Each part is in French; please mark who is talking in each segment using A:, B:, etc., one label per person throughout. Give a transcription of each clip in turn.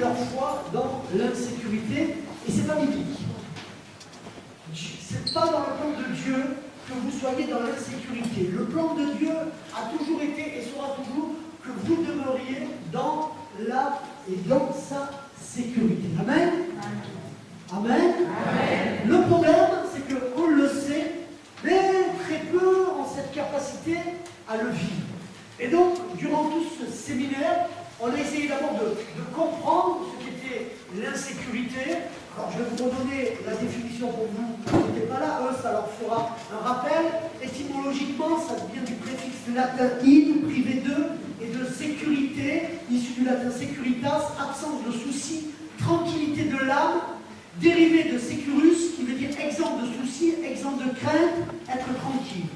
A: leur foi dans l'insécurité, et c'est pas biblique. C'est pas dans le plan de Dieu que vous soyez dans l'insécurité. Le plan de Dieu a toujours été et sera toujours que vous demeuriez dans la et dans sa sécurité. Amen. Amen. Amen. Le problème, c'est qu'on le sait, mais très peu ont cette capacité à le vivre. Et donc, durant tout ce séminaire, on a essayé d'abord de comprendre ce qu'était l'insécurité. Alors, je vais vous redonner la définition pour vous qui n'étaient pas là. Eux, ça leur fera un rappel. Étymologiquement, ça vient du préfixe latin in, privé de, et de sécurité, issu du latin securitas, absence de souci, tranquillité de l'âme, dérivé de securus, qui veut dire exempt de soucis, exempt de crainte, être tranquille.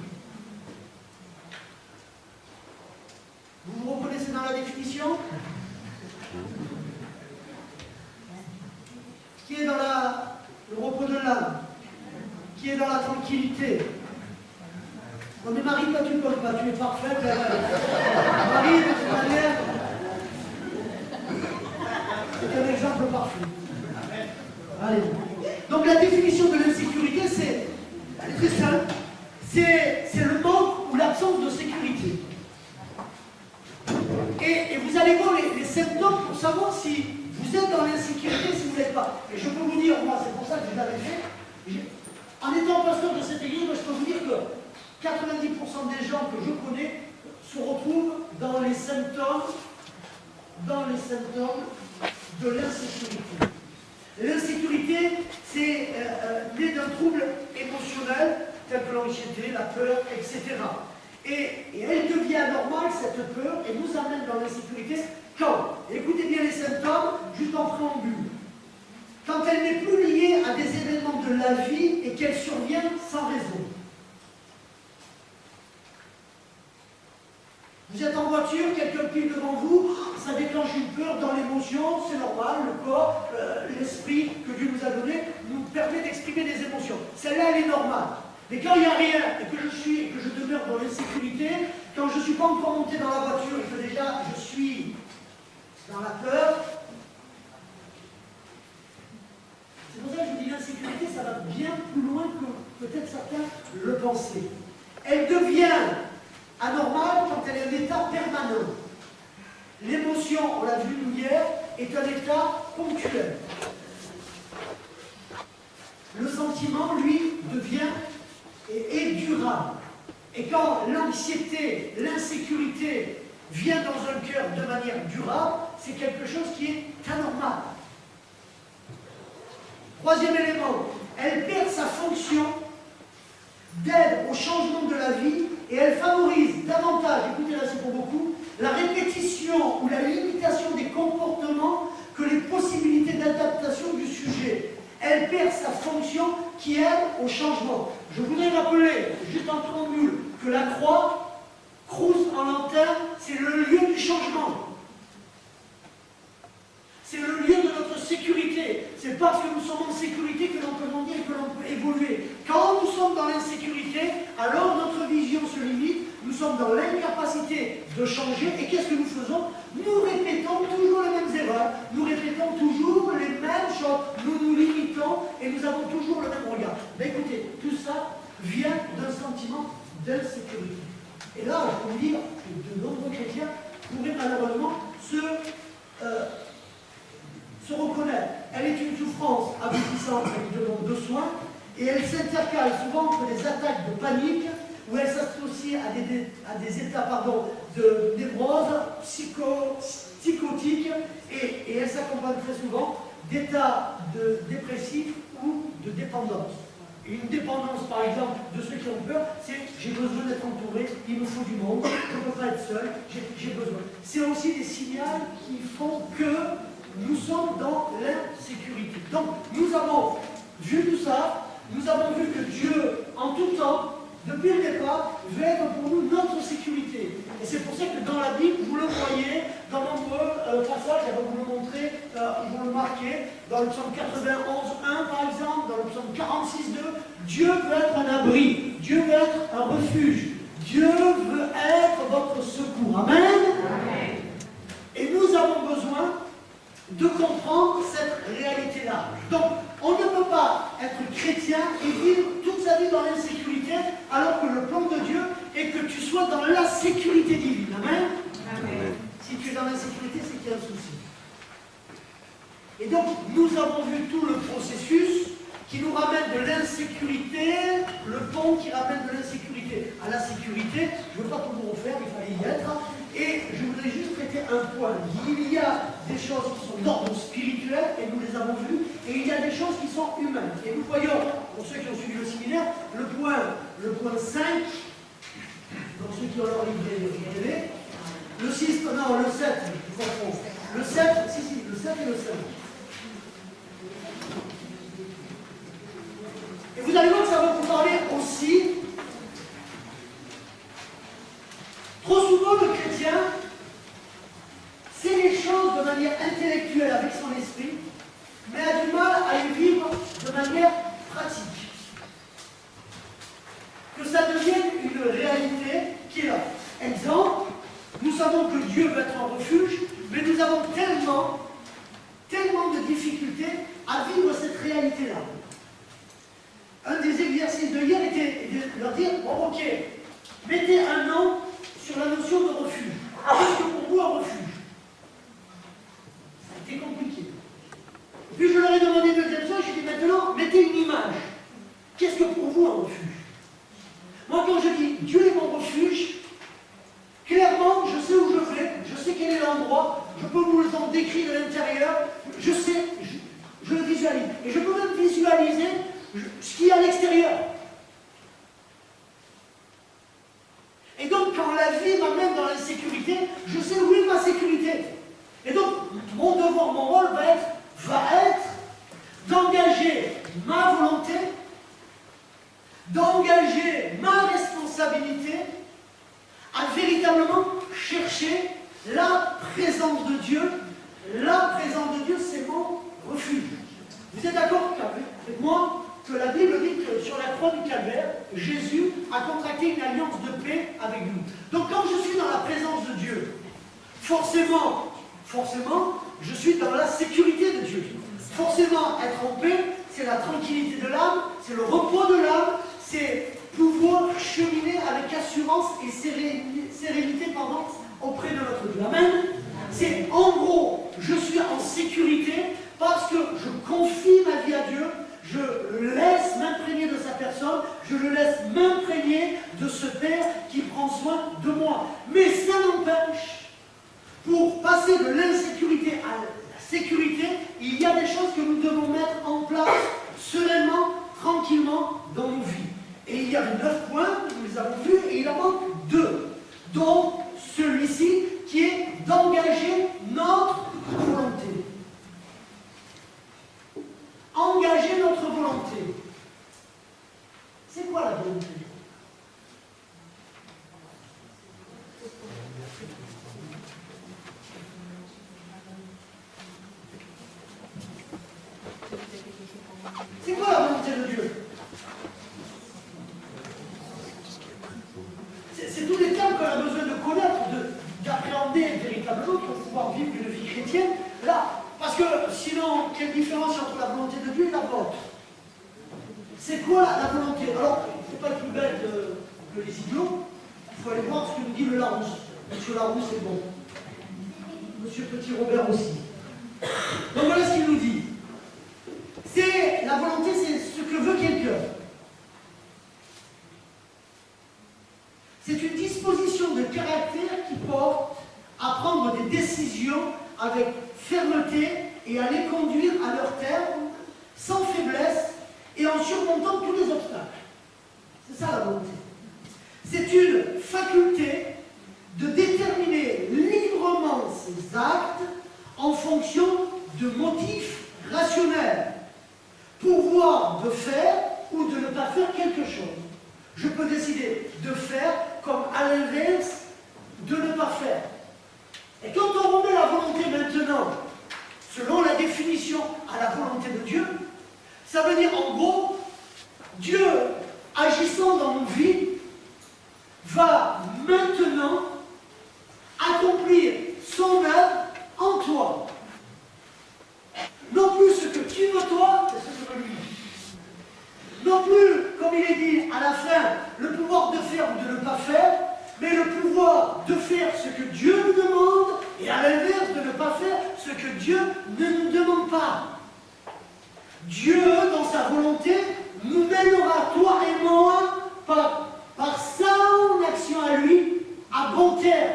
A: Vous vous reconnaissez dans la définition? Qui est dans le repos de l'âme? Qui est dans la tranquillité? Non mais Marie, toi tu ne comptes pas, tu es parfaite. Marie, de toute manière, c'est un exemple parfait. Allez. Donc la définition de l'insécurité, elle est très simple. C'est le manque ou l'absence de sécurité. Et vous allez voir les symptômes pour savoir si vous êtes dans l'insécurité, si vous ne l'êtes pas. Et je peux vous dire, moi, c'est pour ça que je l'avais fait. En étant pasteur de cette église, je peux vous dire que 90% des gens que je connais se retrouvent dans les symptômes de l'insécurité. L'insécurité, c'est né d'un trouble émotionnel, tel que l'anxiété, la peur, etc. Et elle devient anormale, cette peur, et nous amène dans l'insécurité quand, écoutez bien les symptômes, juste en préambule, quand elle n'est plus liée à des événements de la vie et qu'elle survient sans raison. Vous êtes en voiture, quelqu'un pile devant vous, ça déclenche une peur dans l'émotion, c'est normal, le corps, l'esprit que Dieu nous a donné nous permet d'exprimer des émotions. Celle-là, elle est normale. Mais quand il n'y a rien et que je demeure dans l'insécurité, quand je ne suis pas encore monté dans la voiture et que déjà je suis dans la peur, c'est pour ça que je vous dis l'insécurité, ça va bien plus loin que peut-être certains le pensaient. Elle devient anormale quand elle est un état permanent. L'émotion, on l'a vu nous hier, est un état ponctuel. Le sentiment, lui, devient et est durable. Et quand l'anxiété, l'insécurité vient dans un cœur de manière durable, c'est quelque chose qui est anormal. Troisième élément, elle perd sa fonction d'aide au changement de la vie et elle favorise davantage, écoutez là c'est pour beaucoup, la répétition ou la limitation des comportements que les possibilités d'adaptation du sujet. Elle perd sa fonction qui aide au changement. Je voudrais rappeler, juste en préambule, que la croix, crous en latin, c'est le lieu du changement. C'est le lieu de notre sécurité. C'est parce que nous sommes en sécurité que l'on peut grandir et que l'on peut évoluer. Quand nous sommes dans l'insécurité, alors notre vision se limite, nous sommes dans l'incapacité de changer. Et qu'est-ce que nous faisons? Nous répétons toujours les mêmes erreurs, nous répétons toujours les mêmes choses, nous nous limitons et nous avons toujours le même regard. Mais écoutez, tout ça vient d'un sentiment d'insécurité. Et là, je peux vous dire que de nombreux chrétiens pourraient malheureusement se reconnaître. Elle est une souffrance aboutissante qui demande de soins et elle s'intercale souvent entre des attaques de panique où elle s'associe à des états de névrose, psychotiques et elle s'accompagne très souvent d'états dépressifs ou de dépendance. Et une dépendance, par exemple, de ceux qui ont peur, c'est j'ai besoin d'être entouré, il me faut du monde, je ne peux pas être seul, j'ai besoin. C'est aussi des signaux qui font que nous sommes dans l'insécurité. Donc, nous avons vu tout ça, nous avons vu que Dieu, en tout temps, depuis le départ, veut être pour nous notre sécurité. Et c'est pour ça que dans la Bible, vous le voyez, dans nombreux passages, je vais vous le montrer, vous le marquez, dans le psaume 91:1 par exemple, dans le psaume 46:2, Dieu veut être un abri, Dieu veut être un refuge, Dieu veut être votre secours. Amen. Amen. Et nous avons besoin de comprendre pas être chrétien et vivre toute sa vie dans l'insécurité, alors que le plan de Dieu est que tu sois dans la sécurité divine. Amen. Amen. Si tu es dans l'insécurité, c'est qu'il y a un souci. Et donc, nous avons vu tout le processus qui nous ramène de l'insécurité, le pont qui ramène de l'insécurité à la sécurité. Je ne veux pas tout vous refaire, il fallait y être. Et je voudrais juste traiter un point. Il y a des choses qui sont d'ordre spirituel, et nous les avons vues, et il y a des choses qui sont humaines. Et nous voyons, pour ceux qui ont suivi le séminaire, le point 5, pour ceux qui ont leur livret, le 6, non, le 7, je confonds. Le 7, le 7 et le 5. Et vous allez voir que ça va vous parler aussi. Trop souvent, le chrétien sait les choses de manière intellectuelle avec son esprit, mais a du mal à les vivre de manière pratique. Que ça devienne une réalité qui est là. Exemple, nous savons que Dieu veut être un refuge, mais nous avons tellement de difficultés à vivre cette réalité-là. Un des exercices de hier était de leur dire, bon ok, mettez un nom sur la notion de refuge. Qu'est-ce que pour vous un refuge? Ça a été compliqué. Et puis je leur ai demandé une deuxième chose, j'ai dit maintenant, mettez une image. Qu'est-ce que pour vous un refuge? Moi quand je dis Dieu est mon refuge, clairement je sais où je vais, je sais quel est l'endroit, je peux vous le décrire de l'intérieur, je sais, je le visualise. Et je peux même visualiser ce qu'il y a à l'extérieur. Et donc, quand la vie m'amène dans l'insécurité, je sais où est ma sécurité. Et donc, mon devoir, mon rôle va être d'engager ma volonté, d'engager ma responsabilité à véritablement chercher la présence de Dieu. La présence de Dieu, c'est mon refuge. Vous êtes d'accord avec moi que la Bible dit que sur la croix du Calvaire, Jésus a contracté une alliance de paix avec nous. Donc quand je suis dans la présence de Dieu, forcément, je suis dans la sécurité de Dieu. Forcément, être en paix, c'est la tranquillité de l'âme, c'est le repos de l'âme, c'est pouvoir cheminer avec assurance et sérénité auprès de notre Dieu. Amen. C'est en gros, je suis en sécurité parce que je confie ma vie à Dieu, je le laisse m'imprégner de sa personne, je le laisse m'imprégner de ce Père qui prend soin de moi. Mais ça n'empêche, pour passer de l'insécurité à la sécurité, il y a des choses que nous devons mettre en place sereinement, tranquillement dans nos vies. Et il y a 9 points, nous les avons vus, et il en manque 2. Donc, celui-ci qui est d'engager notre volonté. Engager notre volonté. C'est quoi la volonté? C'est quoi la volonté de Dieu? C'est tous les termes qu'on a besoin de connaître, d'appréhender véritablement pour pouvoir vivre une vie chrétienne. Là, parce que sinon, quelle différence entre la volonté de Dieu et la vôtre? C'est quoi la volonté? Alors, il ne faut pas être plus bête que les idiots. Il faut aller voir ce que nous dit le Larousse. Monsieur Larousse, c'est bon. Monsieur Petit Robert aussi. Donc voilà ce qu'il nous dit. C'est la volonté, c'est ce que veut quelqu'un. C'est une disposition de caractère qui porte à prendre des décisions avec fermeté et à les conduire à leur terme, sans faiblesse et en surmontant tous les obstacles. C'est ça la volonté. C'est une faculté de déterminer librement ses actes en fonction de motifs rationnels, pouvoir de faire ou de ne pas faire quelque chose. Je peux décider de faire comme à l'inverse de ne pas faire. Et quand on remet la volonté maintenant, selon la définition à la volonté de Dieu, ça veut dire en gros, Dieu agissant dans nos vies va maintenant accomplir son œuvre en toi. Non plus ce que tu veux toi, mais ce que veut lui. le pouvoir de faire ce que Dieu nous demande et à l'inverse de ne pas faire ce que Dieu ne nous demande pas. Dieu, dans sa volonté, nous mènera, toi et moi, par son action à lui, à bon terme.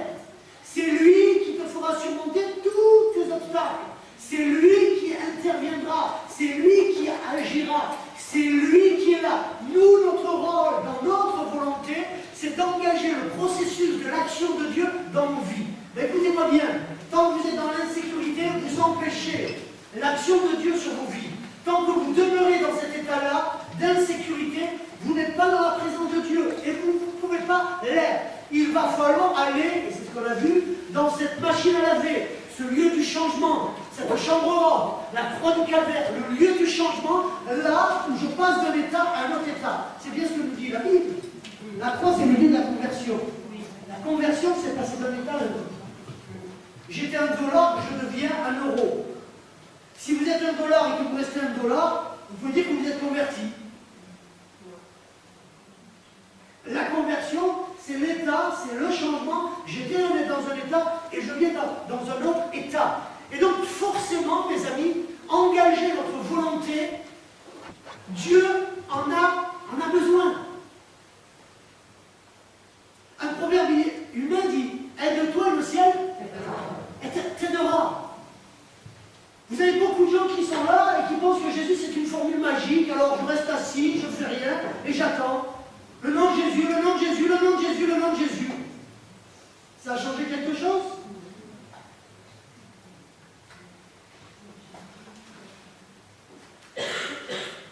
A: C'est lui qui te fera surmonter tous tes obstacles. C'est lui qui interviendra. C'est lui qui agira. C'est lui qui est là. Nous, notre rôle, dans notre volonté, c'est d'engager le processus de l'action de Dieu dans nos vies. Mais écoutez-moi bien, tant que vous êtes dans l'insécurité, vous empêchez l'action de Dieu sur vos vies. Tant que vous demeurez dans cet état-là d'insécurité, vous n'êtes pas dans la présence de Dieu et vous ne pouvez pas l'être. Il va falloir aller, et c'est ce qu'on a vu, dans cette machine à laver, ce lieu du changement, cette chambre haute, la croix du calvaire, le lieu du changement, là où je passe d'un état à un autre état. C'est bien ce que nous dit la Bible. La croix, c'est le lieu de la conversion. La conversion, c'est passer d'un état à un autre. J'étais $1, je deviens €1. Si vous êtes $1 et que vous restez $1, vous pouvez dire que vous êtes converti. La conversion, c'est l'état, c'est le changement. J'étais dans un état et je viens dans un autre état. Et donc, forcément, mes amis, engagez votre volonté. Dieu en a besoin. Un proverbe humain dit, aide-toi et le ciel t'aidera. Vous avez beaucoup de gens qui sont là et qui pensent que Jésus c'est une formule magique, alors je reste assis, je ne fais rien et j'attends. Le nom de Jésus, le nom de Jésus, le nom de Jésus, le nom de Jésus. Ça a changé quelque chose?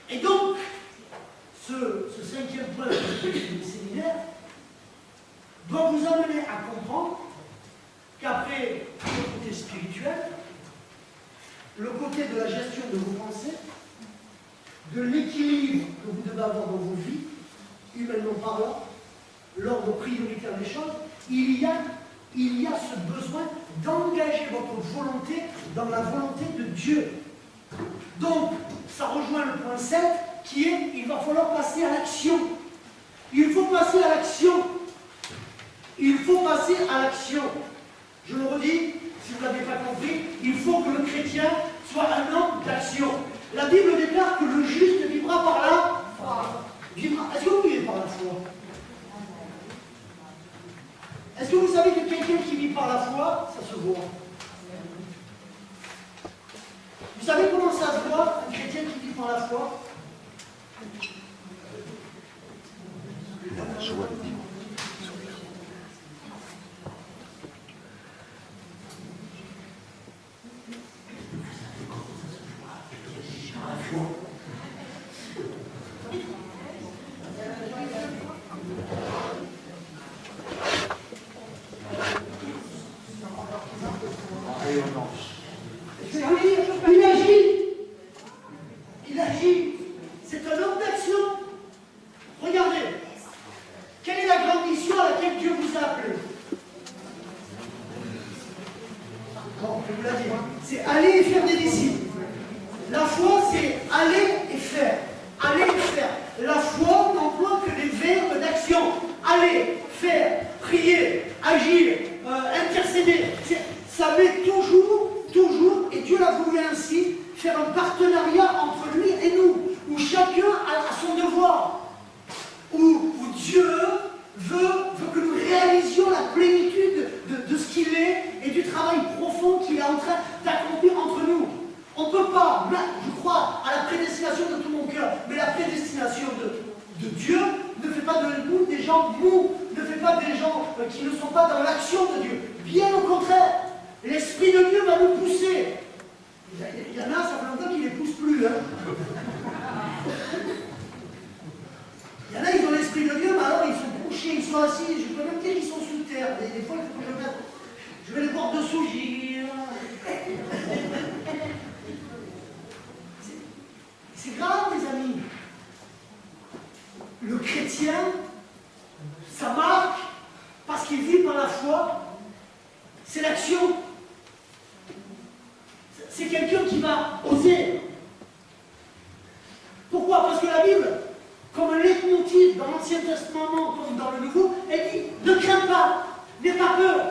A: Et donc, ce 5e point du séminaire doit vous amener à comprendre qu'après le côté spirituel, le côté de la gestion de vos pensées, de l'équilibre que vous devez avoir dans vos vies, humainement parlant, l'ordre prioritaire des choses, il y a ce besoin d'engager votre volonté dans la volonté de Dieu. Donc, ça rejoint le point 7, qui est, il va falloir passer à l'action. Il faut passer à l'action. Il faut passer à l'action. Je le redis, si vous ne l'avez pas compris, il faut que le chrétien soit un homme d'action. La Bible déclare que le juste vivra par la foi. Est-ce que vous vivez par la foi? Est-ce que vous savez que quelqu'un qui vit par la foi, ça se voit? Vous savez comment ça se voit, un chrétien qui vit par la foi?
B: La joie.
A: Il agit. C'est un homme d'action. Regardez. Quelle est la grande mission à laquelle Dieu vous a appelé? Bon, je vous l'ai dit. C'est aller et faire des disciples. La foi, c'est aller et faire. Aller et faire. La foi n'emploie que des verbes d'action. Aller, faire, prier, agir, intercéder. Ça met toujours, et Dieu l'a voulu ainsi, faire un partenariat entre lui et nous, où chacun a son devoir, où Dieu veut que nous réalisions la plénitude de ce qu'il est et du travail profond qu'il est en train d'accomplir entre nous. On ne peut pas, je crois à la prédestination de tout mon cœur, mais la prédestination de Dieu ne fait pas de nous des gens mous, ne fait pas des gens qui ne sont pas dans l'action de Dieu. Bien au contraire, l'Esprit de Dieu va nous pousser. Il y en a, ça fait longtemps qu'ils ne les poussent plus. Hein. Il y en a, ils ont l'Esprit de Dieu, mais alors ils sont couchés, ils sont assis, je peux même dire qu'ils sont sous terre. Des fois, il faut que je vais les voir dessous, c'est grave, les amis. Le chrétien, ça marque parce qu'il vit par la foi, c'est l'action. C'est quelqu'un qui va oser. Pourquoi? Parce que la Bible comme un leitmotiv dans l'Ancien Testament comme dans le Nouveau, elle dit « Ne crains pas, n'aie pas peur ».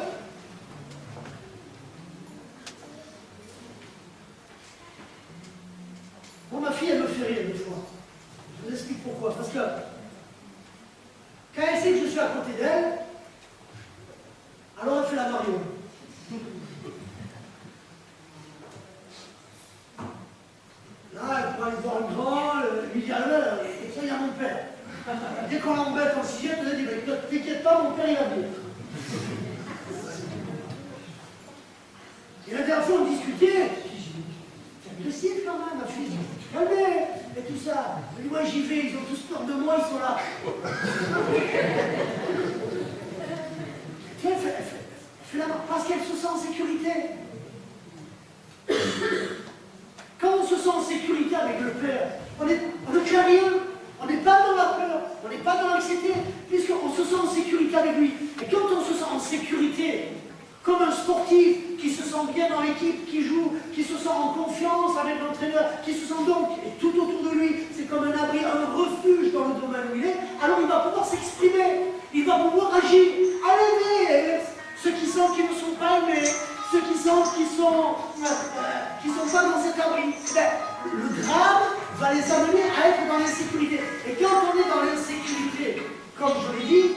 A: Bon, ma fille, elle me fait rire des fois. Je vous explique pourquoi. Parce que quand elle sait que je suis à côté d'elle, alors elle fait la marionnette. Là, elle pourra aller voir le grand, lui dire, et ça, il y a mon père. Dès qu'on l'embête en sixième, elle dit, t'inquiète pas, mon père, il va venir. Et la dernière fois, on discutait, c'est agressif quand même, ma fille. Calmez, et tout ça. Elle dit, moi, j'y vais, ils ont tous peur de moi, ils sont là. Elle fait la marque parce qu'elle se sent en sécurité. Quand on se sent en sécurité avec le Père, on ne craint rien, on n'est pas dans la peur, on n'est pas dans l'anxiété, puisqu'on se sent en sécurité avec lui. Et quand on se sent en sécurité, comme un sportif qui se sent bien dans l'équipe, qui joue, qui se sent en confiance avec l'entraîneur, qui se sent donc, et tout autour de lui, c'est comme un abri, un refuge dans le domaine où il est, alors il va pouvoir s'exprimer, il va pouvoir agir. Allez, ceux qui sentent qu'ils ne sont pas aimés, ceux qui sentent qu'ils sont pas dans cet abri, le drame va les amener à être dans l'insécurité. Et quand on est dans l'insécurité, comme je l'ai dit,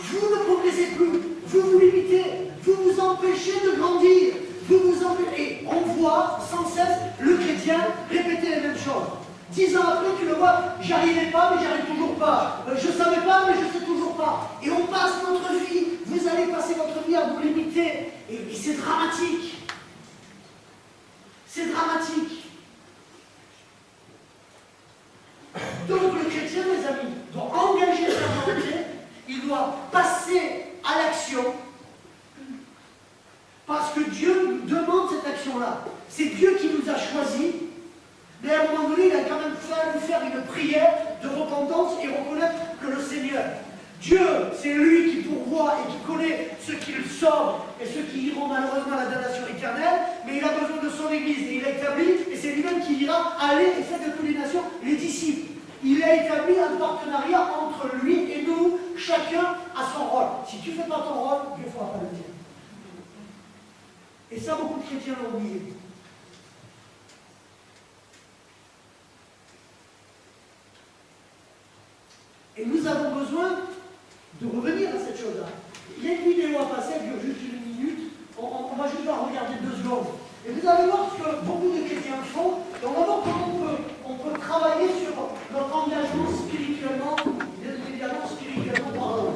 A: vous ne progressez plus, vous vous limitez, vous vous empêchez de grandir, vous vous empêchez. Et on voit sans cesse le chrétien répéter les mêmes choses. 10 ans après, tu le vois, j'arrivais pas, mais j'arrive toujours pas. Je savais pas, mais je sais toujours pas. Et on passe notre vie, vous allez passer votre vie à vous limiter. Et c'est dramatique. C'est dramatique. Donc le chrétien, mes amis, doit engager sa volonté, il doit passer à l'action, parce que Dieu nous demande cette action-là. C'est Dieu qui nous a choisis, mais à un moment donné, il a quand même fallu faire une prière de repentance et reconnaître que le Seigneur, Dieu, c'est lui qui pourvoit et qui connaît ceux qui le sauvent et ceux qui iront malheureusement à la damnation éternelle, mais il a besoin de son Église et il a établi, et c'est lui-même qui dira, allez et faites de toutes les nations les disciples. Il a établi un partenariat entre lui et nous, chacun a son rôle. Si tu ne fais pas ton rôle, Dieu ne fera pas le tien. Et ça, beaucoup de chrétiens l'ont oublié. Et nous avons besoin de revenir à cette chose-là. Il y a une vidéo à passer, elle dure juste 1 minute. On va juste la regarder 2 secondes. Et vous allez voir ce que beaucoup de chrétiens font. Et on va voir comment on peut travailler sur notre engagement spirituellement, évidemment spirituellement parlant.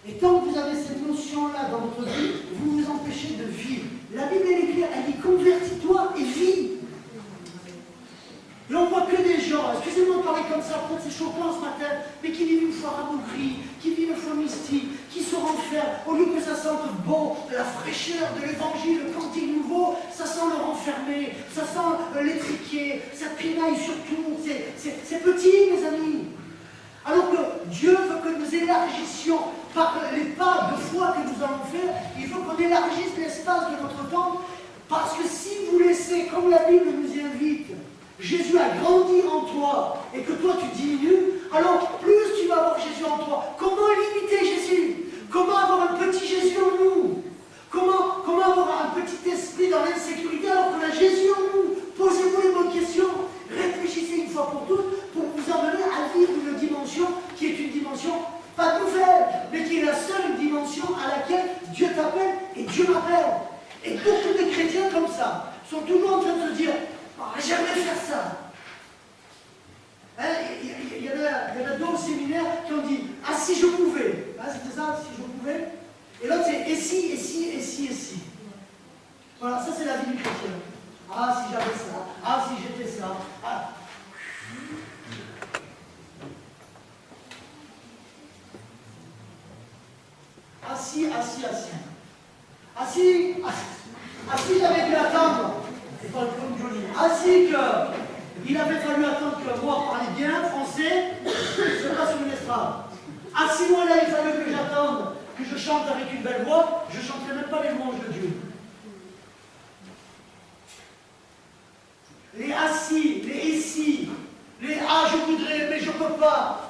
A: Et tant que vous avez cette notion-là dans votre vie, vous vous empêchez de vivre. La Bible elle est claire, elle dit convertis-toi et vis. Et on voit que des gens, est-ce excusez-moi de parler comme ça, peut-être c'est choquant ce matin, mais qui vivent une foi rabougrie, qui vivent une foi mystique, qui se renferment, au lieu que ça sente bon, la fraîcheur de l'évangile, le cantique nouveau, ça sent le renfermé, ça sent l'étriquer, ça pinaille sur tout, c'est petit mes amis. Alors que Dieu veut que nous élargissions par les pas de foi que nous allons faire, il veut qu'on élargisse l'espace de notre temps, parce que si vous laissez, comme la Bible nous y invite, Jésus a grandi en toi et que toi tu diminues, alors plus tu vas avoir Jésus en toi. Comment limiter Jésus? Comment avoir un petit Jésus en nous? Comment avoir un petit esprit dans l'insécurité alors qu'on a Jésus en nous? Posez-vous les bonnes questions. Réfléchissez une fois pour toutes pour vous amener à vivre une dimension qui est une dimension pas nouvelle, mais qui est la seule dimension à laquelle Dieu t'appelle et Dieu m'appelle. Et beaucoup de chrétiens comme ça sont toujours en train de se dire « oh, j'aimerais faire ça ». Il y en a deux au séminaire qui ont dit « ah si je pouvais ». C'était ça, si je pouvais. Et l'autre c'est « et si, et si, et si, et si ». Voilà, ça c'est la vie du chrétien. Ah si j'avais ça, ah si j'étais ça. Ah. Assis, assis, assis. Assis, assis, j'avais dû attendre. C'est pas le comme joli. Assis qu'il avait fallu attendre que moi parle bien français, je passe sur une estrade. Assis, moi là, il fallait que j'attende, que je chante avec une belle voix, je ne chanterai même pas les louanges de Dieu. Les assis, les ici, les ah je voudrais, mais je ne peux pas.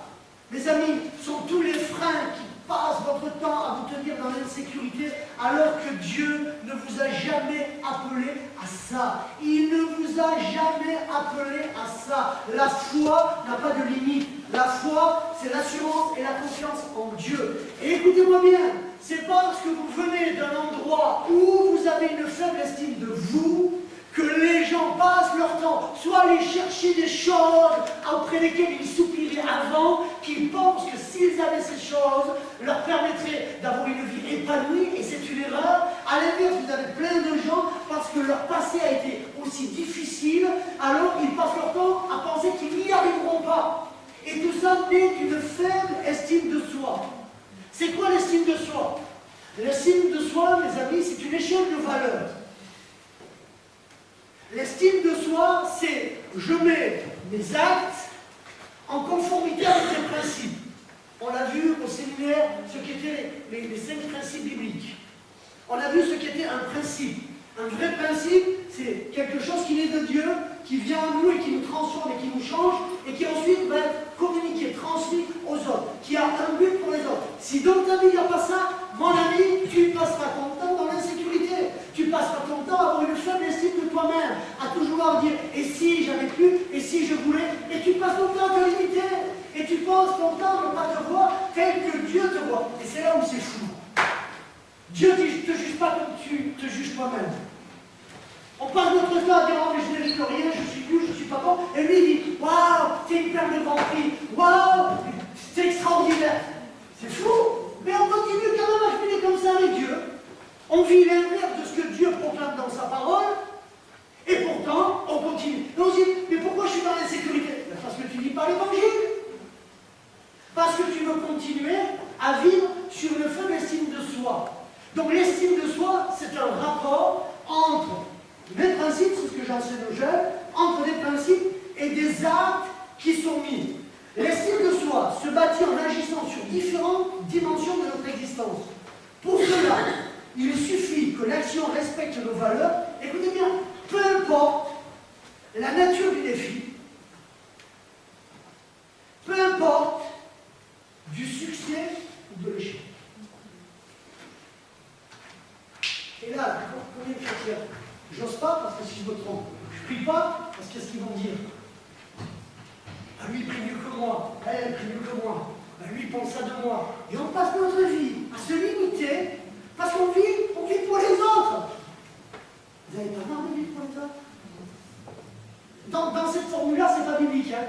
A: Mes amis, sont tous les freins qui passe votre temps à vous tenir dans l'insécurité alors que Dieu ne vous a jamais appelé à ça. Il ne vous a jamais appelé à ça. La foi n'a pas de limite. La foi, c'est l'assurance et la confiance en Dieu. Et écoutez-moi bien, c'est parce que vous venez d'un endroit où vous avez une faible estime de vous que les gens passent leur temps, soit à aller chercher des choses auprès desquelles ils soupiraient avant, qu'ils pensent que s'ils avaient ces choses, leur permettraient d'avoir une vie épanouie, et c'est une erreur. À l'inverse, vous avez plein de gens, parce que leur passé a été aussi difficile, alors ils passent leur temps à penser qu'ils n'y arriveront pas. Et tout ça n'est qu'une faible estime de soi. C'est quoi l'estime de soi? L'estime de soi, mes amis, c'est une échelle de valeurs. L'estime de soi, c'est je mets mes actes en conformité avec mes principes. On l'a vu au séminaire, ce qu'étaient les 5 principes bibliques. On a vu ce qu'était un principe. Un vrai principe, c'est quelque chose qui naît de Dieu, qui vient à nous et qui nous transforme et qui nous change, et qui ensuite va être communiqué, transmis aux autres, qui a un but pour les autres. Si dans ta vie il n'y a pas ça, mon ami, tu passeras ton temps dans l'insécurité, tu passeras ton temps à avoir une faible estime de toi-même, à toujours dire « et si j'avais pu, et si je voulais », et tu passes ton temps à te limiter, et tu penses ton temps ne pas te voir tel que Dieu te voit. Et c'est là où c'est fou. Dieu ne te juge pas comme tu te juges toi-même. On passe notre temps à dire « oh mais je n'ai rien, je suis nul, je suis pas bon », et lui il dit « waouh, t'es une perle de Grand Prix, waouh, c'est extraordinaire ». C'est fou, mais on continue quand même à finir comme ça avec Dieu. On vit l'inverse de ce que Dieu proclame dans sa parole, et pourtant on continue. Et on se dit « mais pourquoi je suis dans l'insécurité ?» Parce que tu ne lis pas l'évangile. Parce que tu veux continuer à vivre sur une faible estime de soi. Donc l'estime de soi, c'est un rapport entre des principes, c'est ce que j'enseigne aux jeunes, entre des principes et des actes qui sont mis. L'estime de soi se bâtit en agissant sur différentes dimensions de notre existence. Pour cela, il suffit que l'action respecte nos valeurs. Écoutez bien, peu importe la nature du défi, peu importe du succès ou de l'échec. Et là, combien de chrétiens? J'ose pas parce que si je me trompe. Je prie pas parce qu'est-ce qu'ils vont dire? Ah, lui il prie mieux que moi, elle prie mieux que moi, ah, lui il pense ça de moi. Et on passe notre vie à se limiter parce qu'on vit pour les autres. Vous n'avez pas marre de vivre pour les autres? Dans cette formule-là, c'est pas biblique. Hein?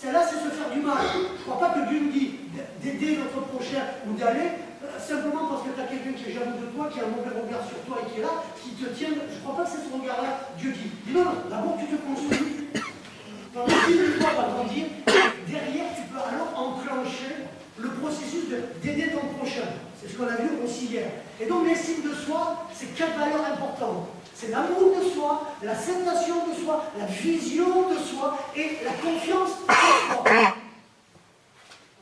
A: Celle-là, c'est se faire du mal. Je ne crois pas que Dieu nous dit d'aider notre prochain ou d'aller simplement parce que tu as quelqu'un qui est jaloux de toi, qui a un mauvais regard sur toi et qui est là, qui te tient. Je ne crois pas que c'est ce regard-là Dieu dit. Dis non, non, d'abord tu te construis va grandir. Derrière, tu peux alors enclencher le processus d'aider ton prochain. C'est ce qu'on a vu aussi hier. Et donc l'estime de soi, c'est 4 valeurs importantes. C'est l'amour de soi, l'acceptation de soi, la vision de soi et la confiance en soi.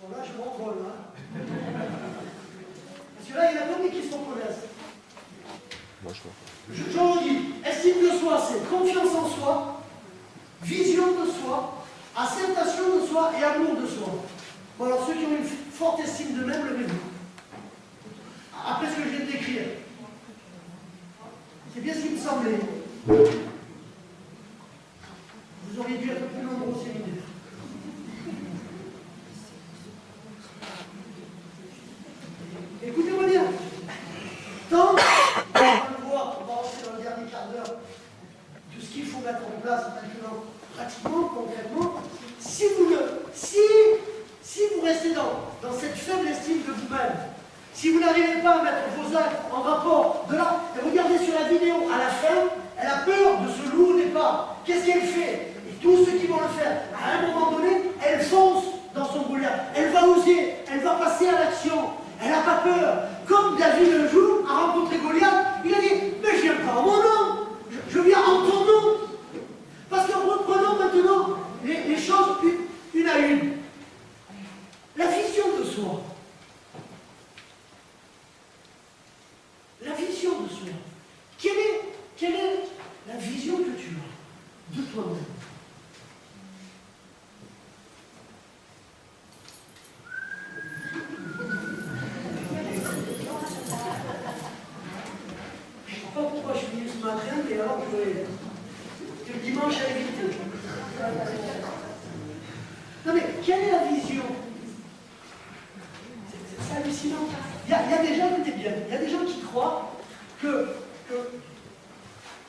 A: Bon là, je m'envole. Hein. Parce que là, il y en a combien qui se reconnaissent? Je redis, estime de soi, c'est confiance en soi, vision de soi, acceptation de soi et amour de soi. Bon alors ceux qui ont une forte estime d'eux-mêmes, levez-vous. Après ce que je viens de décrire. C'est bien ce qui me semblait. Vous auriez dû être un peu plus nombreux au séminaire. Écoutez-moi bien. Tant, on va le voir, on va rentrer dans le dernier quart d'heure de ce qu'il faut mettre en place maintenant, pratiquement, concrètement. Si vous restez dans cette faible estime de vous-même, si vous n'arrivez pas à mettre vos actes en rapport de là, et regardez sur la vidéo, à la fin, elle a peur de ce loup au départ. Qu'est-ce qu'elle fait? Et tous ceux qui vont le faire, à un moment donné, elle fonce dans son Goliath. Elle va oser, elle va passer à l'action. Elle n'a pas peur. Comme David un jour a rencontré Goliath, il a dit, mais je viens pas en mon nom, je viens en ton nom. Parce que reprenons maintenant les choses une à une. La vision de soi. La vision de soi. Quelle est la vision que tu as de toi-même? Je ne sais pas pourquoi je suis venu ce matin, mais alors que le dimanche à éviter. Non mais, quelle est la vision? C'est hallucinant. Il y a des gens, écoutez bien, il y a des gens qui croient que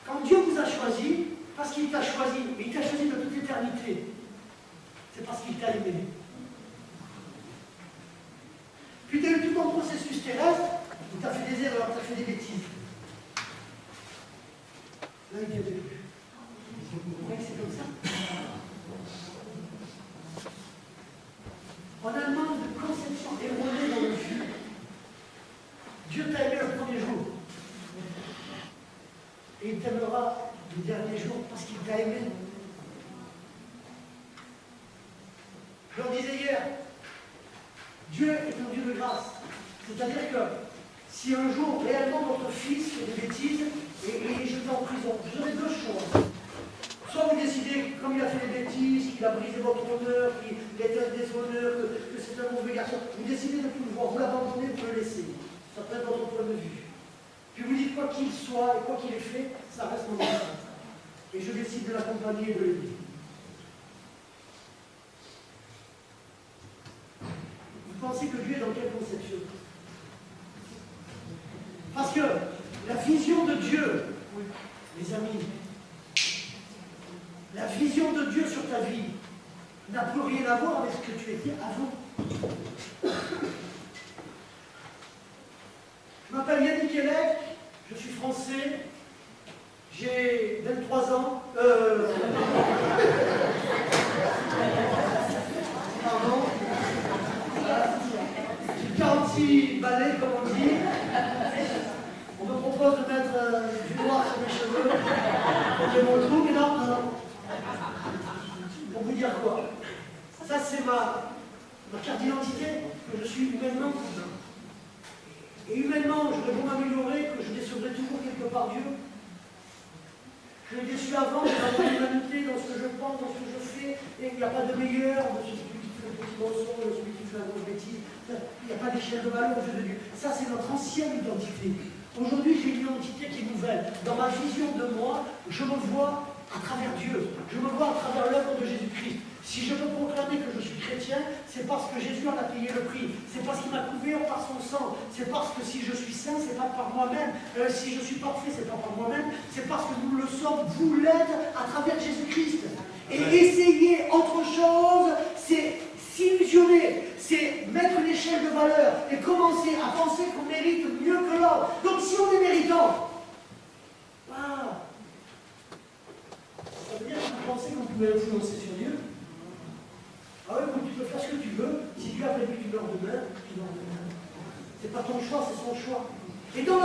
A: quand Dieu vous a choisi, parce qu'il t'a choisi, mais il t'a choisi de toute éternité, c'est parce qu'il t'a aimé. Puis tu as eu tout ton processus terrestre, où tu as fait des erreurs, tu as fait des bêtises. Là, il n'y a plus. Vous croyez que c'est comme ça? On a un manque de conception erronée dans le fut. Dieu t'a aimé le premier jour. Et il t'aimera le dernier jour parce qu'il t'a aimé. Je leur disais hier, Dieu est un Dieu de grâce. C'est-à-dire que si un jour, réellement, votre fils fait des bêtises et est jeté en prison, vous aurez deux choix. Soit vous décidez, comme il a fait des bêtises, qu'il a brisé votre honneur, qu'il est un déshonneur, que c'est un mauvais garçon, vous décidez de ne plus le voir, vous l'abandonnez, vous le laissez. Ça peut être votre point de vue. Puis vous dites quoi qu'il soit et quoi qu'il ait fait, ça reste mon enfant. Et je décide de l'accompagner et de l'aider. Vous pensez que Dieu est dans quelle conception? Parce que la vision de Dieu, les amis, la vision de Dieu sur ta vie n'a plus rien à voir avec ce que tu étais avant. Je m'appelle Yannick Elec, je suis français, j'ai 23 ans. Pardon. J'ai 46 balais, comme on dit. On me propose de mettre du noir sur mes cheveux pour que mon trou, mais non. Pour vous dire quoi? Ça, c'est ma carte d'identité, que je suis humainement. Et humainement, j'aurais beau m'améliorer, que je décevrai toujours quelque part Dieu. Je l'ai déçu avant, dans mon humanité, dans ce que je pense, dans ce que je fais, et il n'y a pas de meilleur de celui qui fait le petit mensonge, de celui qui fait la grosse bêtise. Il n'y a pas d'échelle de valeur aux yeux de Dieu. Ça, c'est notre ancienne identité. Aujourd'hui, j'ai une identité qui est nouvelle. Dans ma vision de moi, je me vois à travers Dieu. Je me vois à travers l'œuvre de Jésus-Christ. Si je peux proclamer que je suis chrétien, c'est parce que Jésus en a payé le prix. C'est parce qu'il m'a couvert par son sang. C'est parce que si je suis saint, c'est pas par moi-même. Si je suis parfait, c'est pas par moi-même. C'est parce que nous le sommes, vous l'êtes, à travers Jésus-Christ. Et essayer autre chose, c'est s'illusionner, c'est mettre une échelle de valeur et commencer à penser qu'on mérite mieux que l'autre. Donc si on est méritant, ça veut dire que vous pensez que vous pouvez influencer sur Dieu? Ah oui, tu peux faire ce que tu veux. Si Dieu a prévu que tu meurs demain, tu meurs demain. C'est pas ton choix, c'est son choix. Et dans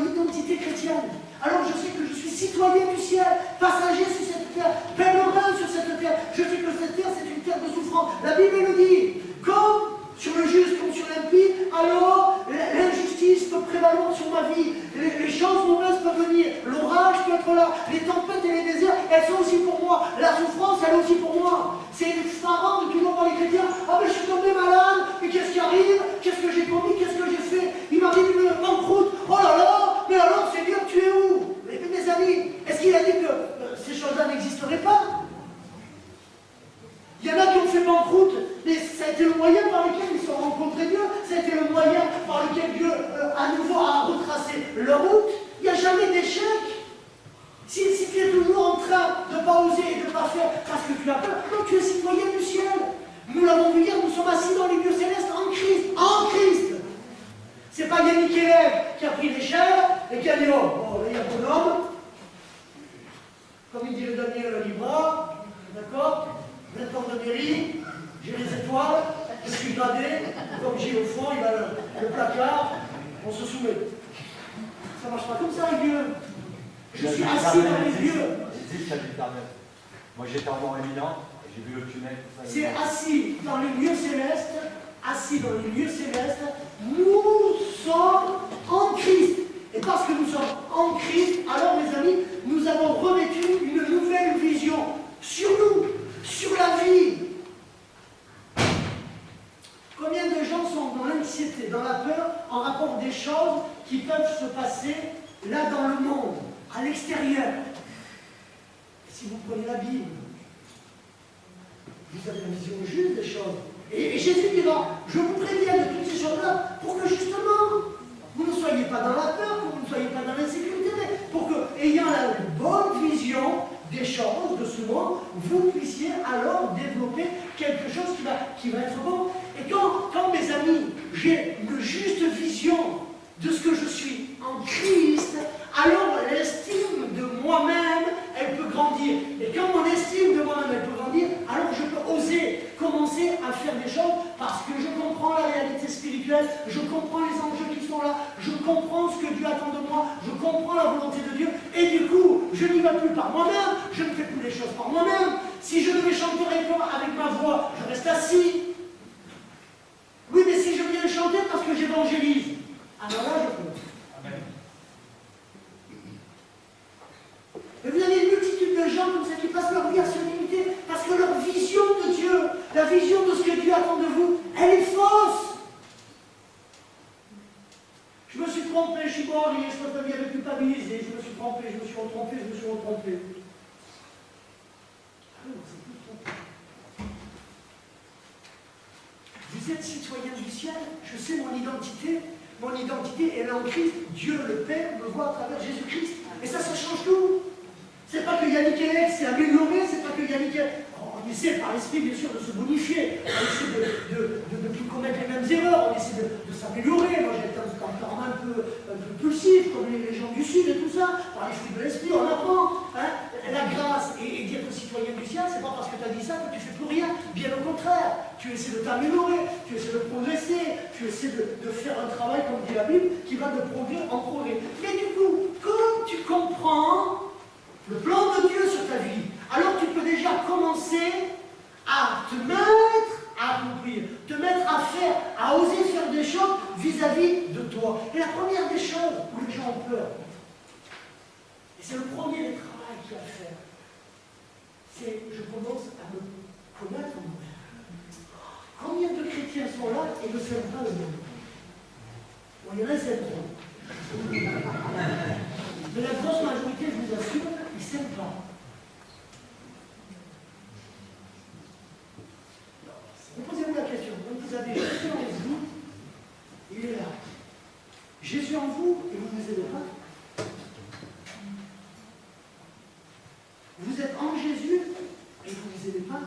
A: l'identité chrétienne, alors je sais que je suis citoyen du ciel, passager sur cette terre, pèlerin sur cette terre. Je sais que cette terre, c'est une terre de souffrance. La Bible le dit. Comme sur le juste, comme sur l'impie, alors l'injustice peut prévaloir sur ma vie. Les choses mauvaises peuvent venir. L'orage peut être là. Les tempêtes et les déserts, elles sont aussi pour moi. La souffrance, elle est aussi pour moi. C'est effarant de toujours voir les chrétiens. Ah mais je suis tombé malade. Mais qu'est-ce qui arrive? Qu'est-ce que j'ai commis? Qu'est-ce que j'ai fait? Il m'arrive une banqueroute. Oh là là. Mais alors, Seigneur, tu es où? Mais mes amis, est-ce qu'il a dit que ces choses-là n'existeraient pas? Il y en a qui ont fait banqueroute, mais ça a été le moyen par lequel ils se sont rencontrés Dieu, ça a été le moyen par lequel Dieu, à nouveau, a retracé leur route. Il n'y a jamais d'échec. Si tu es toujours en train de ne pas oser et de ne pas faire parce que tu as peur, non, tu es citoyen du ciel. Nous l'avons vu hier, nous sommes assis dans les lieux célestes en Christ. En Christ. C'est pas Yannick Élève qui a pris l'échelle et qui a dit, oh, là, il y a bonhomme. Comme il dirait Daniel Libra, d'accord? 20 ans de mairie, j'ai les étoiles, je suis gradé, comme j'ai au fond, il a le placard, on se soumet. Ça ne marche pas comme ça, les vieux. Je suis assis dans les lieux.
B: Moi j'étais en mort éminent, j'ai vu le tunnel.
A: C'est assis dans les lieux célestes, assis dans les lieux célestes, nous sommes en Christ. Et parce que nous sommes en Christ, alors mes amis, nous avons revêtu une nouvelle vision sur nous. Sur la vie. Combien de gens sont dans l'anxiété, dans la peur, en rapport des choses qui peuvent se passer là dans le monde, à l'extérieur? Si vous prenez la Bible, vous avez la vision juste des choses. Et Jésus dira, je vous préviens de toutes ces choses-là pour que justement, vous ne soyez pas dans la peur, que vous ne soyez pas dans l'insécurité, mais pour que, ayant la bonne vision des choses de ce monde, vous puissiez alors développer quelque chose qui va être bon. Et quand mes amis, j'ai une juste vision de ce que je suis en Christ, alors l'estime de moi-même, elle peut grandir. Et quand mon estime de moi-même, elle peut grandir, alors je peux oser commencer à faire des choses parce que je comprends la réalité spirituelle, je comprends les enjeux qui sont là, je comprends ce que Dieu attend de moi, je comprends la volonté de Dieu, et du coup, je n'y vais plus par moi-même, je ne fais plus les choses par moi-même. Si je devais chanter avec ma voix, je reste assis. Oui, mais si je viens chanter parce que j'évangélise, alors là, je peux. Amen. Et vous avez une multitude de gens comme ça qui passent leur vie à se limiter parce que leur vision de Dieu, la vision de ce que Dieu attend de vous, elle est fausse. Je me suis trompé, je suis mort, les choses de vie avaient culpabilisé, je me suis trompé, je me suis retrompé, je me suis retrompé. Ah non, c'est plus trompé. Vous êtes citoyen du ciel, je sais mon identité elle est en Christ, Dieu le Père me voit à travers Jésus-Christ. Et ça change tout. C'est pas que Yannick Elec s'est amélioré, c'est pas que Yannick Elec... On essaie par l'esprit, bien sûr, de se bonifier, on essaie de ne plus commettre les mêmes erreurs, on essaie de s'améliorer. Moi, j'ai un tempérament un peu pulsif, comme les gens du Sud et tout ça. Par l'esprit de l'esprit, on apprend. Hein, la grâce et d'être citoyen du ciel, c'est pas parce que tu as dit ça que tu fais plus rien. Bien au contraire, tu essaies de t'améliorer, tu essaies de progresser, tu essaies de faire un travail, comme dit la Bible, qui va de progrès en progrès. Mais du coup, comme tu comprends le plan de Dieu sur ta vie, alors tu peux déjà commencer à te mettre à accomplir, te mettre à faire, à oser faire des choses vis-à-vis de toi. Et la première des choses où les gens ont peur, et c'est le premier des travaux qu'il y a à faire, c'est je commence à me connaître moi-même. Combien de chrétiens sont là et ne s'aiment pas eux-mêmes? Bon, il y en a, c'est trop. Mais la grosse majorité, je vous assure, ils ne s'aiment pas. Vous posez-vous la question, donc vous avez Jésus en vous, il est là. Jésus en vous, et vous ne vous aimez pas. Vous êtes en Jésus, et vous ne vous aimez pas.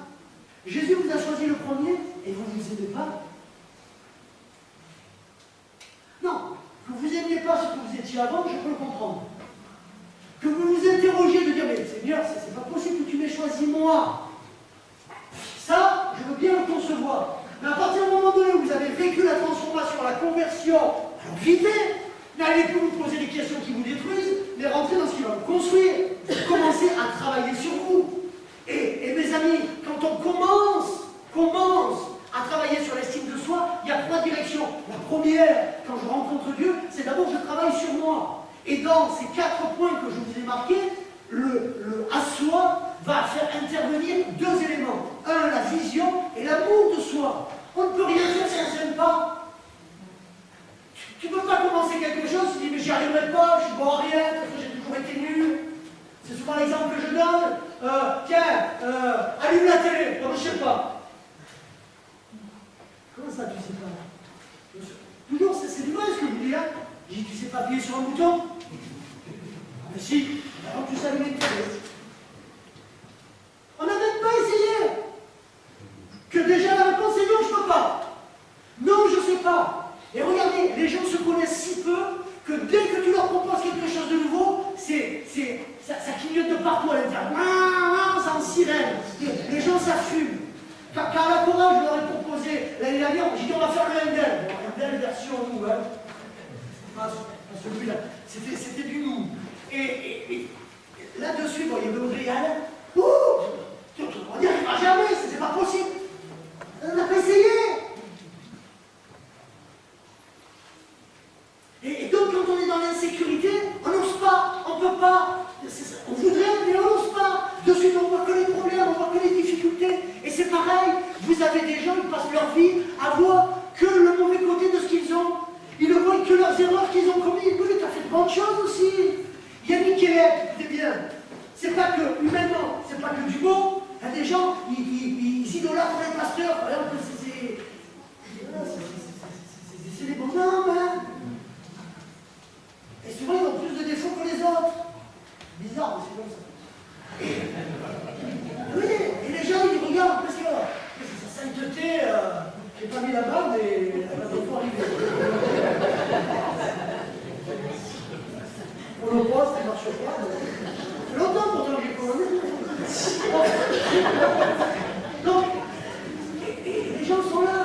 A: Jésus vous a choisi le premier, et vous ne vous aimez pas. Non, que vous n'aimiez pas ce que vous étiez avant, je peux le comprendre. Que vous vous interrogiez de dire, mais Seigneur, c'est pas possible que tu m'aies choisi moi. Ça, je je veux bien le concevoir. Mais à partir du moment donné où vous avez vécu la transformation, la conversion, alors vivez. N'allez plus vous poser des questions qui vous détruisent, mais rentrez dans ce qui va vous construire. Commencez à travailler sur vous. Et mes amis, quand on commence à travailler sur l'estime de soi, il y a 3 directions. La première, quand je rencontre Dieu, c'est d'abord je travaille sur moi. Et dans ces 4 points que je vous ai marqués, le à soi va faire intervenir 2 éléments. Un, la vision et l'amour de soi. On ne peut rien faire si on ne s'aime pas. Tu ne peux pas commencer quelque chose, tu dis mais j'y arriverai pas, je suis bon à rien, parce que j'ai toujours été nul. C'est souvent l'exemple que je donne. Allume la télé, moi je ne sais pas. Comment ça tu sais pas? Toujours, c'est du vrai ce que je vous dis, hein. Je dis tu sais pas appuyer sur un bouton? Mais si, alors tu sais allumer une télé. On n'a même pas essayé. Que déjà la réponse est non, je ne peux pas. Non, je ne sais pas. Et regardez, les gens se connaissent si peu que dès que tu leur proposes quelque chose de nouveau, ça clignote de partout à l'intérieur. C'est en sirène. Les gens s'affument. Carla Cora, je leur ai proposé l'année dernière, j'ai dit on va faire le Handel. Bon, Handel version nous, hein. Pas celui-là. C'était du nous. Et là-dessus, bon, il y avait Audrey Allen. On n'y arrivera jamais, c'est pas possible. On n'a pas essayé. Et donc, quand on est dans l'insécurité, on n'ose pas, on ne peut pas. On voudrait, mais on n'ose pas. De suite, on voit que les problèmes, on voit que les difficultés. Et c'est pareil, vous avez des gens qui passent leur vie à voir que le mauvais côté de ce qu'ils ont. Ils ne voient que leurs erreurs qu'ils ont commises. Oui, tu as fait de bonnes choses aussi. Yannick Keller, écoutez bien, c'est pas que, humainement, c'est pas que du beau. Il y a des gens, ils idolâtrent les pasteurs. C'est des bons hommes, hein. Et souvent, ils ont plus de défauts que les autres. Bizarre, mais c'est comme ça. Oui, et les gens, ils regardent parce que sa sainteté, j'ai pas mis la barre, mais elle va bientôt arriver. Pour le poste, ça ne marche pas. Ça fait longtemps pourtant que j'ai pas envie. Donc, et les gens sont là.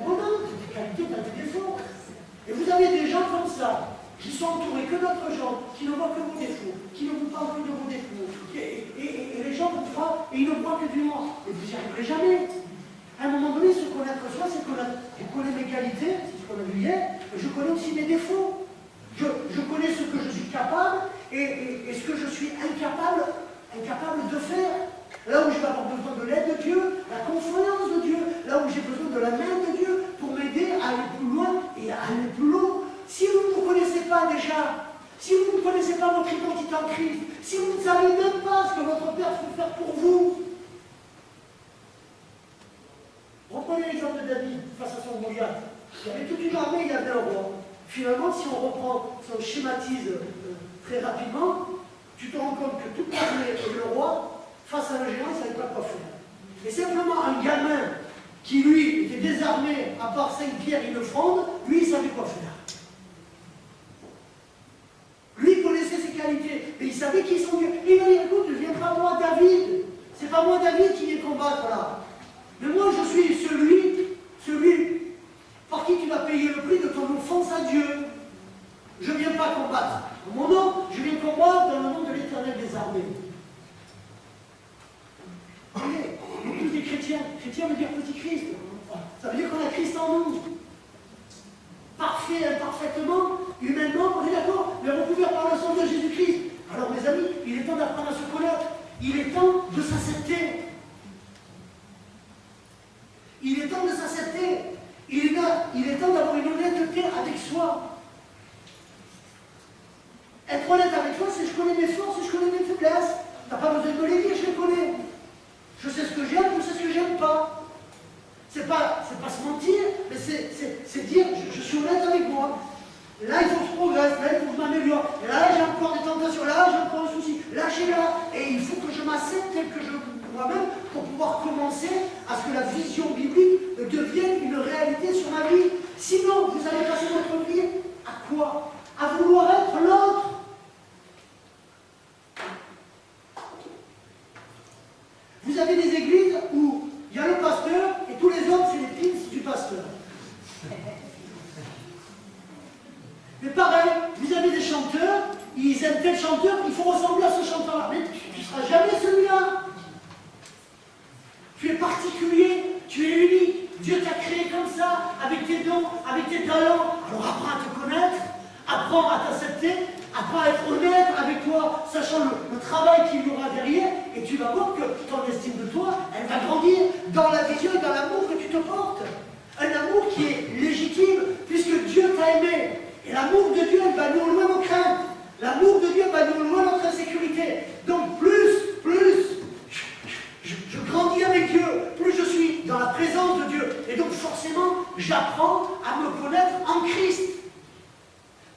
A: Oh non, t'as des qualités, t'as des défauts. Et vous avez des gens comme ça, qui sont entourés que d'autres gens, qui ne voient que vos défauts, qui ne vous parlent que de vos défauts. Et les gens vous frappent et ils ne voient que du noir. Et vous n'y arriverez jamais. À un moment donné, se connaître soi, c'est connaître. Je connais mes qualités, c'est ce qu'on a vu hier, mais je connais aussi mes défauts. Je connais ce que je suis capable et ce que je suis incapable de faire. Là où je vais avoir besoin de l'aide de Dieu, la confiance de Dieu, là où j'ai besoin de la main de Dieu pour m'aider à aller plus loin et à aller plus loin. Si vous ne vous connaissez pas déjà, si vous ne connaissez pas votre identité en Christ, si vous ne savez même pas ce que votre Père peut faire pour vous, reprenez l'exemple de David face à son Goliath. Il y avait toute une armée, il y avait un roi. Finalement, si on reprend, si on schématise très rapidement, tu te rends compte que toute l'armée et le roi, face à un géant, il ne savait pas quoi faire. Et simplement un gamin qui, lui, était désarmé, à part 5 pierres, il le fronde, lui, il savait quoi faire. Lui, il connaissait ses qualités, et il savait qui sont Dieu. Il va dire, écoute, ne viens pas moi, David. C'est pas moi, David, qui viens combattre là. Mais moi, je suis celui par qui tu vas payer le prix de ton offense à Dieu. Je ne viens pas combattre en mon nom, je viens combattre dans le nom de l'Éternel des armées. Vous voyez, on est tous des chrétiens. Chrétien veut dire petit Christ. Ça veut dire qu'on a Christ en nous. Parfait, imparfaitement, humainement, on est d'accord, mais recouvert par le sang de Jésus-Christ. Alors mes amis, il est temps d'apprendre à se connaître. Il est temps de s'accepter. Il est temps de s'accepter. Il est temps d'avoir une honnêteté avec soi. Être honnête avec soi, c'est je connais mes forces et je connais mes faiblesses. Tu n'as pas besoin de me les dire, je les connais. Je sais ce que j'aime, je sais ce que j'aime pas. C'est pas se mentir, mais c'est dire je suis honnête avec moi. Là, il faut que je progresse, là, il faut que je m'améliore. Et là, j'ai encore des tentations, là, j'ai encore un souci. Là, j'ai là. Et il faut que je m'accepte tel que je moi-même pour pouvoir commencer à ce que la vision biblique devienne une réalité sur ma vie. Sinon, vous allez passer votre vie à quoi? À vouloir être l'autre. Vous avez des églises où il y a le pasteur ressembler à ce chanteur-là. Mais tu ne seras jamais celui-là. Tu es particulier, tu es unique. Dieu t'a créé comme ça, avec tes dons, avec tes talents. Alors apprends à te connaître, apprends à t'accepter, apprends à être honnête avec toi, sachant le travail qu'il y aura derrière, et tu vas voir que ton estime de toi, elle va grandir dans la vision et dans l'amour que tu te portes. Un amour qui est légitime, puisque Dieu t'a aimé. Et l'amour de Dieu, elle va nous loin nos craintes. L'amour de Dieu va nous loin notre insécurité. Donc plus je grandis avec Dieu, plus je suis dans la présence de Dieu. Et donc forcément, j'apprends à me connaître en Christ.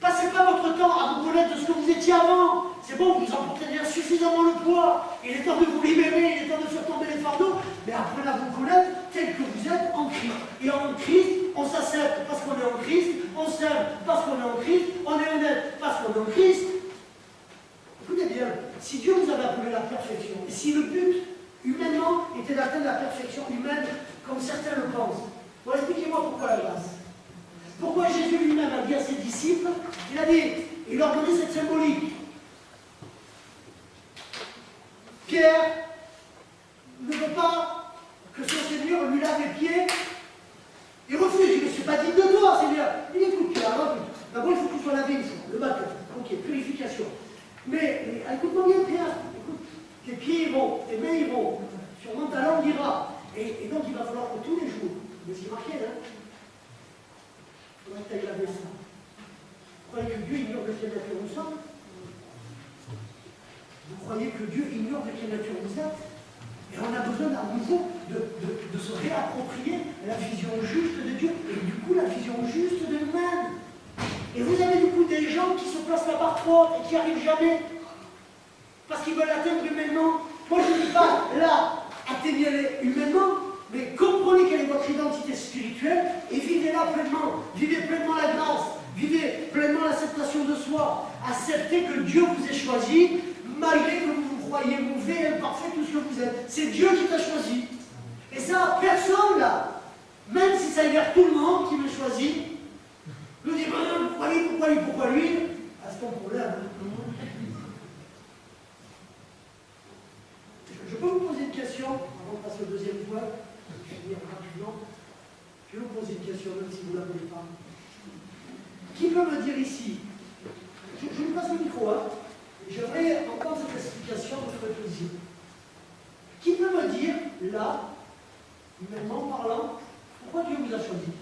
A: Passez pas votre temps à vous connaître de ce que vous étiez avant. C'est bon, vous en portez déjà suffisamment le poids. Il est temps de vous libérer, il est temps de faire tomber les fardeaux. Mais apprenez à vous connaître tel que vous êtes en Christ. Et en Christ, on s'accepte parce qu'on est en Christ, on s'aime parce qu'on est en Christ, on est honnête parce qu'on est en Christ. Écoutez bien, si Dieu vous avait appelé la perfection, et si le but, humainement, était d'atteindre la perfection humaine, comme certains le pensent, bon, expliquez-moi pourquoi la grâce. Pourquoi Jésus lui-même a dit à ses disciples, il leur donnait cette symbolique. Pierre ne veut pas que son Seigneur lui lave les pieds. Il refuse, il dit, je ne suis pas digne de toi, Seigneur. Il écoute, Pierre, alors, d'abord il faut que tu sois lavé une fois, le matin. Ok, purification. Mais écoute-moi bien, Pierre, écoute, tes pieds iront, tes mains iront, sûrement ta langue ira. Et donc il va falloir que tous les jours, mais c'est marqué, hein, il faudra que tu ailles laver ça. Vous croyez que Dieu ignore de quelle nature nous sommes? Vous croyez que Dieu ignore de quelle nature vous êtes? Et on a besoin à nouveau de se réapproprier la vision juste de Dieu et du coup la vision juste de nous-mêmes. Et vous avez du coup des gens qui se placent la barre trop et qui n'y arrivent jamais parce qu'ils veulent atteindre humainement. Moi je ne dis pas là, atteignez-les humainement, mais comprenez quelle est votre identité spirituelle et vivez-la pleinement. Vivez pleinement la grâce, vivez pleinement l'acceptation de soi. Acceptez que Dieu vous ait choisi malgré que vous vous croyez mauvais, imparfait, tout ce que vous êtes. C'est Dieu qui t'a choisi. Et ça, personne là, même si ça énerve tout le monde qui me choisit, nous dit, pourquoi lui Ah, c'est ton problème. Je peux vous poser une question, avant de passer au deuxième point, je vais dire rapidement. Je vais vous poser une question, même si vous ne la voulez pas. Qui peut me dire ici, je vous passe le micro, hein. J'aimerais entendre cette explication, me ferait plaisir. Qui peut me dire, là, humainement parlant, pourquoi Dieu vous a choisi?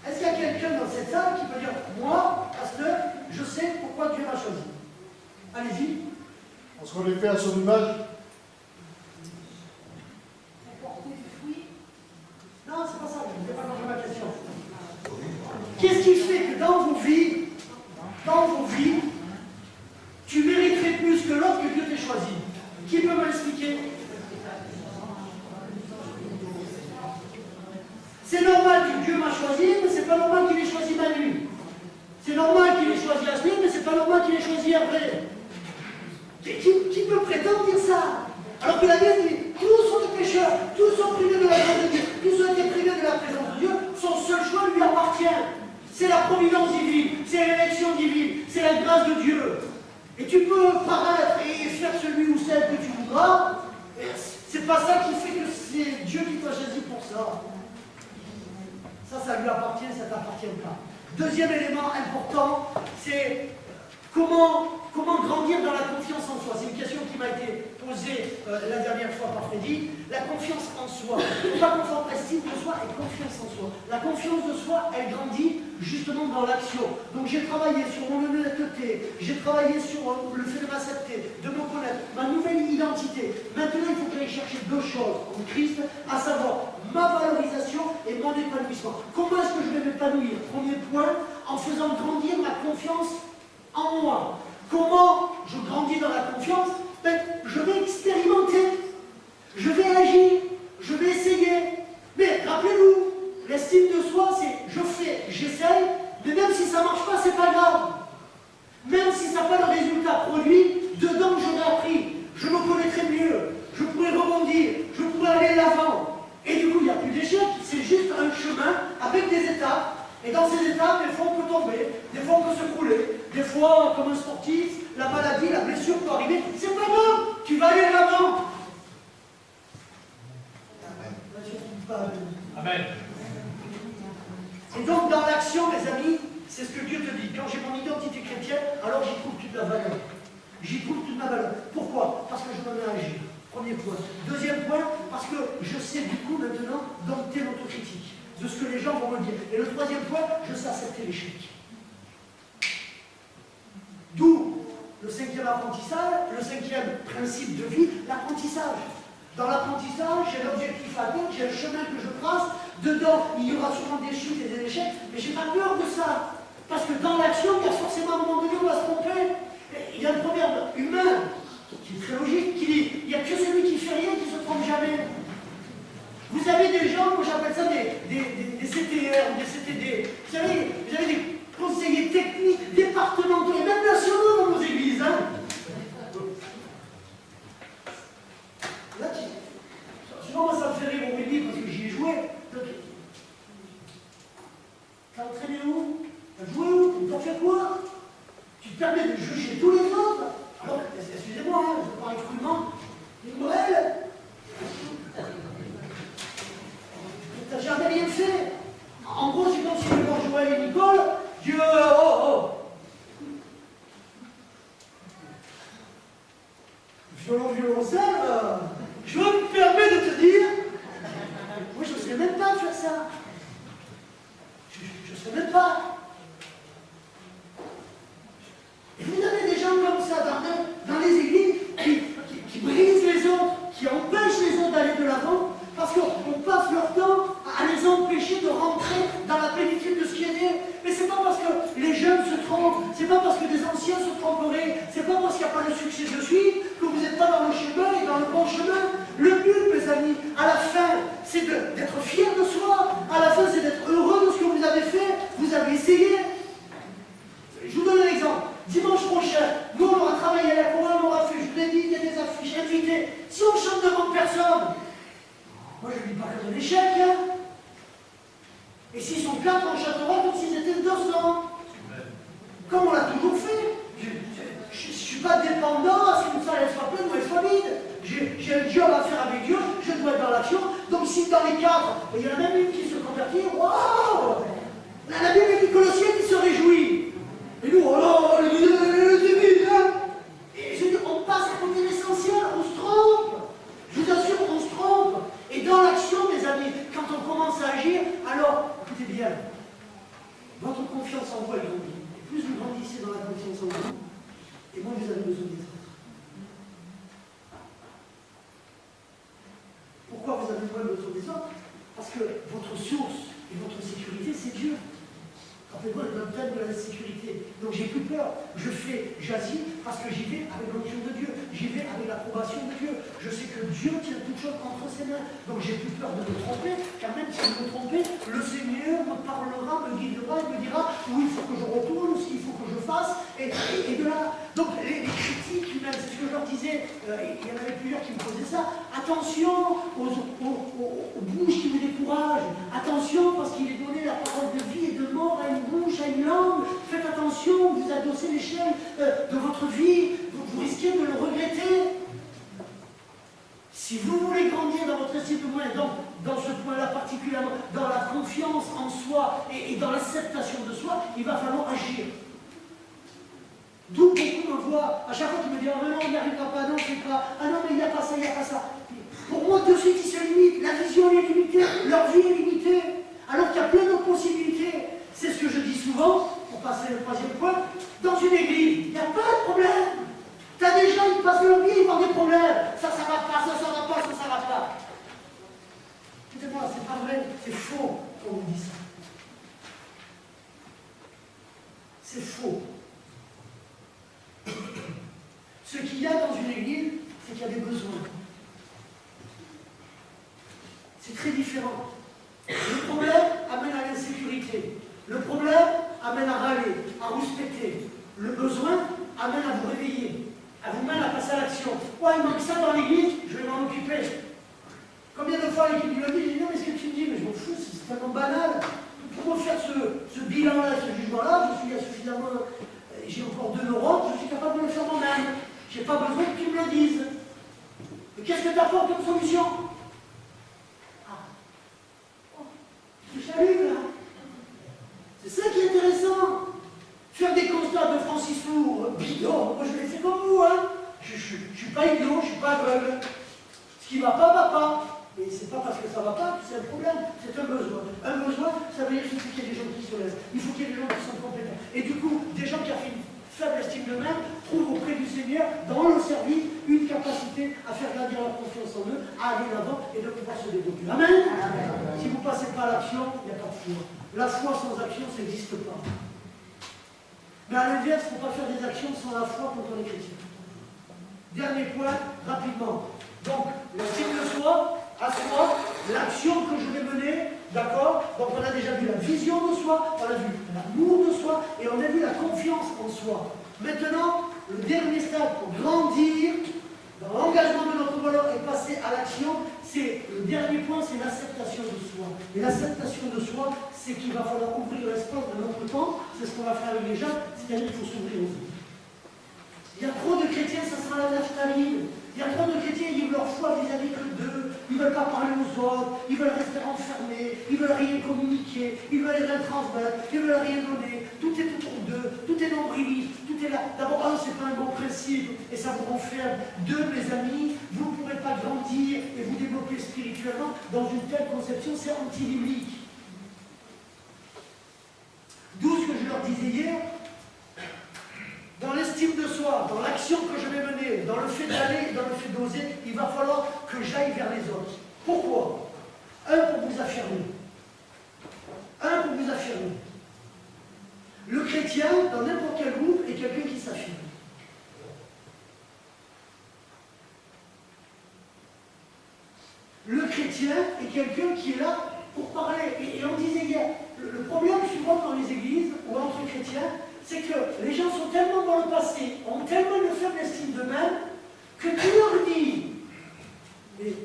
A: Est-ce qu'il y a quelqu'un dans cette salle qui peut dire, moi, pasteur, je sais pourquoi Dieu m'a choisi? Allez-y.
C: Parce qu'on est fait à son image.
A: Non, c'est pas ça, je ne vais pas changer ma question. Qu'est-ce qui fait que dans vos vies, tu mériterais plus que l'autre que Dieu t'ait choisi? Qui peut me l'expliquer? C'est normal que Dieu m'a choisi, mais c'est pas normal qu'il ait choisi Manu. C'est normal qu'il ait choisi Asmine, mais c'est pas normal qu'il ait choisi Hervé. Qui peut prétendre dire ça? Alors que la Bible dit, tous sont des pécheurs, tous sont privés de la grâce de Dieu, tous ont été privés de la présence de Dieu, son seul choix lui appartient. C'est la providence divine, c'est l'élection divine, c'est la grâce de Dieu. Et tu peux paraître et faire celui ou celle que tu voudras, c'est pas ça qui fait que c'est Dieu qui t'a choisi pour ça. Ça lui appartient, ça t'appartient pas. Deuxième élément important, c'est comment grandir dans la confiance en soi. C'est une question qui m'a été posée la dernière fois par Freddy. La confiance en soi. Il ne faut pas confondre estime de soi et confiance en soi. La confiance de soi, elle grandit justement dans l'action. Donc j'ai travaillé sur mon honnêteté, j'ai travaillé sur le fait de m'accepter, de me connaître, ma nouvelle identité. Maintenant, il faut que j'aille chercher deux choses en Christ, à savoir ma valorisation et mon épanouissement. Comment est-ce que je vais m'épanouir? Premier point, en faisant grandir ma confiance en moi. Comment je grandis dans la confiance? Ben, je vais expérimenter, je vais agir, je vais essayer. Mais rappelez-vous, l'estime de soi, c'est je fais, j'essaye, mais même si ça ne marche pas, c'est pas grave. Même si ça n'a pas le résultat produit, dedans j'aurais appris, je me connaîtrai mieux, je pourrais rebondir, je pourrais aller de l'avant. Et du coup, il n'y a plus d'échec, c'est juste un chemin avec des étapes. Et dans ces étapes, des fois on peut tomber, des fois on peut se crouler, des fois, comme un sportif, la maladie, la blessure peut arriver. C'est pas grave, tu vas aller de l'avant.
B: Amen.
A: Et donc dans l'action, mes amis, c'est ce que Dieu te dit. Quand j'ai mon identité chrétienne, alors j'y trouve toute la valeur. J'y trouve toute ma valeur. Pourquoi? Parce que je me mets à agir. Premier point. Deuxième point, parce que je sais du coup maintenant dompter l'autocritique de ce que les gens vont me dire. Et le troisième point, je sais accepter l'échec. D'où le cinquième apprentissage, le cinquième principe de vie, l'apprentissage. Dans l'apprentissage, j'ai l'objectif à atteindre, j'ai le chemin que je trace. Dedans, il y aura souvent des chutes et des échecs, mais je n'ai pas peur de ça. Parce que dans l'action, il y a forcément un moment donné où on va se tromper. Et il y a un proverbe humain qui est très logique, qui dit il n'y a que celui qui fait rien qui ne se trompe jamais. Vous avez des gens, moi j'appelle ça des CTR, des CTD. Vous avez des conseillers techniques, départementaux et même nationaux dans nos églises. Hein. Là, souvent, moi, ça me fait rire au rugby parce que j'y ai joué. T'as entraîné où? T'as joué où? T'as fait quoi? Tu te permets de juger tous les autres? Alors, excusez-moi, hein, je parle crûment. Noël, t'as jamais rien fait. En gros, c'est comme si je vais jouer avec Nicole. Dieu, violoncelle, je me permets de te dire, moi je ne sais même pas faire ça. Je ne sais même pas. Et vous avez des gens comme ça dans les églises qui brisent les autres, qui empêchent les autres d'aller de l'avant, parce qu'on passe leur temps à les empêcher de rentrer dans la plénitude de ce qui est Dieu. Mais c'est pas parce que les jeunes se trompent, c'est pas parce que des anciens se tromperaient, c'est pas parce qu'il n'y a pas de succès de suite que vous n'êtes pas dans le chemin et dans le bon chemin. Le but, mes amis, à la fin, c'est d'être fier de soi. À la fin, c'est d'être heureux de ce que vous avez fait. Vous avez essayé. Je vous donne un exemple. Dimanche prochain, nous on aura travaillé à la chorale, on aura fait, je vous l'ai dit, il y a des affiches invitées. Si on chante devant personne, moi je ne dis pas que c'est un échec. Hein. Et s'ils sont 4, on chantera comme s'ils étaient 200. Comme on l'a toujours fait. Je ne suis pas dépendant à ce qu'une salle soit pleine ou elle soit vide. J'ai un job à faire avec Dieu, je dois être dans l'action. Donc si dans les 4, il y en a même une qui se convertit, waouh! La Bible dit que le ciel qui se réjouit. Et nous, oh là, les vide, hein? Et je dis, on passe à côté de l'essentiel, on se trompe. Je vous assure, on se trompe. Et dans l'action, mes amis, quand on commence à agir, alors, écoutez bien, votre confiance en vous, elle grandit. Et plus vous grandissez dans la confiance en vous, et moins vous avez besoin des autres. Pourquoi vous avez moins besoin des autres? Parce que votre source et votre sécurité, c'est Dieu. Rappelez-moi le thème de la sécurité. Donc j'ai plus peur. J'agis parce que j'y vais avec l'onction de Dieu. J'y vais avec l'approbation de Dieu. Je sais que Dieu tient toutes choses entre ses mains. Donc j'ai plus peur de me tromper, car même si je me trompais, le Seigneur me parlera, me guidera et me dira où il faut que je retourne, ce qu'il faut que je fasse. Et de là. Donc les critiques humaines, c'est ce que je leur disais, il y en avait plusieurs qui me posaient ça. Attention aux bouches qui vous découragent. Attention parce qu'il est donné la parole de vie et de mort à une bouche, à une langue. Faites attention, vous adossez l'échelle de votre vie, vous risquez de le regretter. Si vous voulez grandir dans votre estime de moi, dans ce point-là particulièrement, dans la confiance en soi et dans l'acceptation de soi, il va falloir agir. D'où beaucoup me voient, à chaque fois qu'ils me disent « Ah non, on n'y arrivera pas, non, c'est pas, ah non, mais il n'y a pas ça, il n'y a pas ça ». Pour moi, de ceux qui se limitent, la vision est limitée, leur vie est limitée, alors qu'il y a plein d'autres possibilités. C'est ce que je dis souvent, pour passer le troisième point, dans une église, il n'y a pas de problème. Tu as des gens qui passent leur vie, ils ont des problèmes. Ça va pas, ça va pas, ça va pas. Écoutez-moi, c'est pas vrai, c'est faux quand on dit ça. C'est faux. Ce qu'il y a dans une église, c'est qu'il y a des besoins. C'est très différent. Le problème amène à l'insécurité. Le problème amène à râler, à rouspéter. Le besoin amène à vous réveiller, à vous mettre à passer à l'action. Ouais, il manque ça dans l'église, je vais m'en occuper. Combien de fois l'équipe lui a dit, non, mais ce que tu me dis, mais je m'en fous, c'est tellement banal. pour faire ce bilan-là, ce jugement-là, je suis suffisamment, j'ai encore 2 neurones, je suis capable de le faire moi-même. Je n'ai pas besoin que tu me le dises. Mais qu'est-ce que tu apportes comme solution? Ah. Oh, tu j'allume là. C'est ça qui est intéressant. Faire des constats de Francis Four, bidon, moi je l'ai fait comme vous, hein. Je ne suis pas idiot, je ne suis pas aveugle. Ce qui ne va pas, va pas. Et c'est pas parce que ça ne va pas que c'est un problème, c'est un besoin. Un besoin, ça veut dire qu'il faut qu'il y ait des gens qui se lèvent, il faut qu'il y ait des gens qui sont compétents. Et du coup, des gens qui ont fait une faible estime d'eux-mêmes trouvent auprès du Seigneur, dans le service, une capacité à faire grandir leur confiance en eux, à aller l'avant et de pouvoir se développer. Amen. Si vous ne passez pas à l'action, il n'y a pas de foi. La foi sans action, ça n'existe pas. Mais à l'inverse, il ne faut pas faire des actions sans la foi quand on est chrétien. Dernier point, rapidement. Donc, l'estime de soi, à soi, l'action que je vais mener, d'accord? Donc on a déjà vu la vision de soi, on a vu l'amour de soi, et on a vu la confiance en soi. Maintenant, le dernier stade pour grandir dans l'engagement de notre valeur et passer à l'action, c'est le dernier point, c'est l'acceptation de soi. Et l'acceptation de soi, c'est qu'il va falloir ouvrir l'espace de notre temps, c'est ce qu'on va faire avec les jeunes, c'est-à-dire qu'il faut s'ouvrir aux autres. Il y a trop de chrétiens, ça sera la naphtaline. Il y a trop de chrétiens, ils veulent leur foi vis-à-vis que d'eux, ils ne veulent pas parler aux autres, ils veulent rester enfermés, ils veulent rien communiquer, ils veulent rien transmettre, ils veulent rien donner, tout est autour d'eux, tout est nombriliste, tout est là. D'abord, c'est pas un bon principe, et ça vous renferme. Deux, mes amis, vous ne pourrez pas grandir et vous développer spirituellement dans une telle conception, c'est anti-biblique. D'où ce que je leur disais hier, dans l'estime de soi, dans l'action que je vais mener, dans le fait d'aller, dans le fait d'oser, il va falloir que j'aille vers les autres. Pourquoi? Un, pour vous affirmer. Un, pour vous affirmer. Le chrétien, dans n'importe quel groupe, est quelqu'un qui s'affirme. Le chrétien est quelqu'un qui est là pour parler. Et on disait hier, le problème souvent dans les églises, ou entre chrétiens, c'est que les gens sont tellement dans le passé, ont tellement une faible estime d'eux-mêmes, que tu leur dis, mais si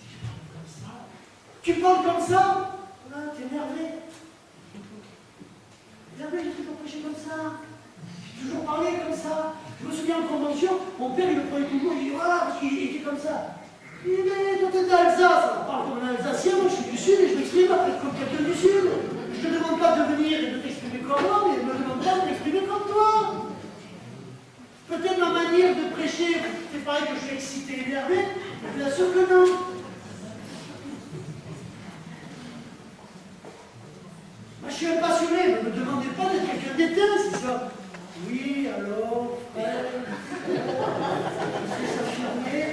A: je parle comme ça, tu parles comme ça, là, t'es énervé. Énervé, j'ai toujours prêché comme ça, j'ai toujours parlé comme ça. Je me souviens en convention, mon père il me prenait toujours, il dit voilà, parce qu'il était comme ça. Il dit mais toi t'es d'Alsace, on parle comme un Alsacien, moi je suis du Sud et je m'exprime après comme quelqu'un du Sud. Je ne te demande pas de venir et de t'exprimer comme moi, mais je ne me demande pas de t'exprimer comme toi. Peut-être ma manière de prêcher, c'est pareil que je suis excité, énervé, mais bien sûr que non. Moi je suis un passionné, ne me demandez pas d'être quelqu'un d'éteint, c'est ça. Oui, alors, frère, je sais s'affirmer,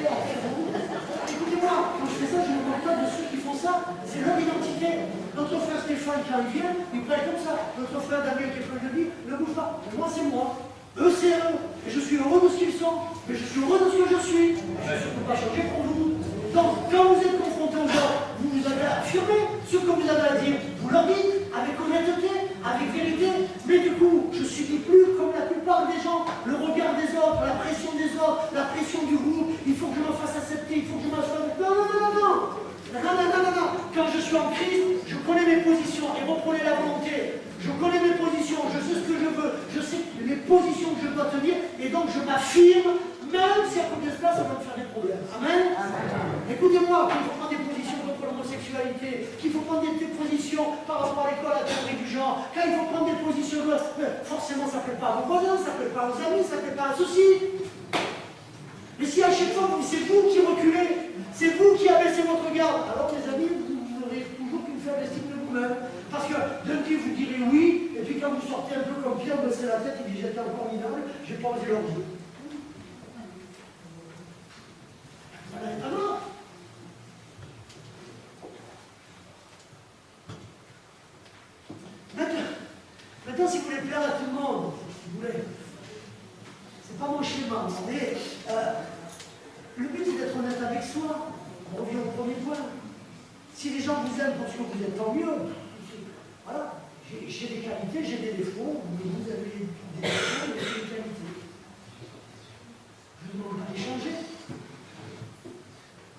A: écoutez-moi, quand je fais ça, je ne me moque pas de ceux qui font ça, c'est leur identité. Notre frère Stéphane, quand il vient, il prête comme ça. Notre frère Damien, qui est proche de lui, ne bouge pas. Moi, c'est moi. Eux, c'est eux. Et je suis heureux de ce qu'ils sont. Mais je suis heureux de ce que je suis. Je ne peux pas changer pour vous. Donc, quand vous êtes confrontés aux gens, vous avez à affirmer ce que vous avez à dire. Vous leur dites, avec honnêteté, avec vérité. Mais du coup, je ne subis plus, comme la plupart des gens, le regard des autres, la pression des autres, la pression du groupe. Il faut que je me fasse accepter, il faut que je me fasse... Non, non, non, non, non. Non. Quand je suis en Christ, je connais mes positions et reprenez la volonté. Je connais mes positions, je sais ce que je veux, je sais les positions que je dois tenir et donc je m'affirme, même si à côté de cela, ça va me faire des problèmes. Amen. Écoutez-moi, quand il faut prendre des positions contre l'homosexualité, qu'il faut prendre des positions par rapport à l'école, à la théorie du genre, quand il faut prendre des positions, forcément ça ne plaît pas à vos voisins, ça ne plaît pas aux amis, ça ne plaît pas à ceux-ci. Mais si à chaque fois, c'est vous qui reculez, c'est vous qui abaissez votre garde, alors les amis, vous n'aurez toujours qu'une faible estime de vous-même. Parce que d'un coup, vous direz oui, et puis quand vous sortez un peu comme Pierre, vous baissez la tête, il dit j'étais encore minable, je n'ai pas osé leur dire. Ça va être alors. Maintenant, si vous voulez plaire à tout le monde, si vous voulez, c'est pas mon schéma, mais le but c'est d'être honnête avec soi. On revient au premier point. Si les gens vous aiment pour ce que vous êtes, tant mieux. Voilà. J'ai des qualités, j'ai des défauts, mais vous avez des défauts et des qualités. Je ne demande pas d'échanger.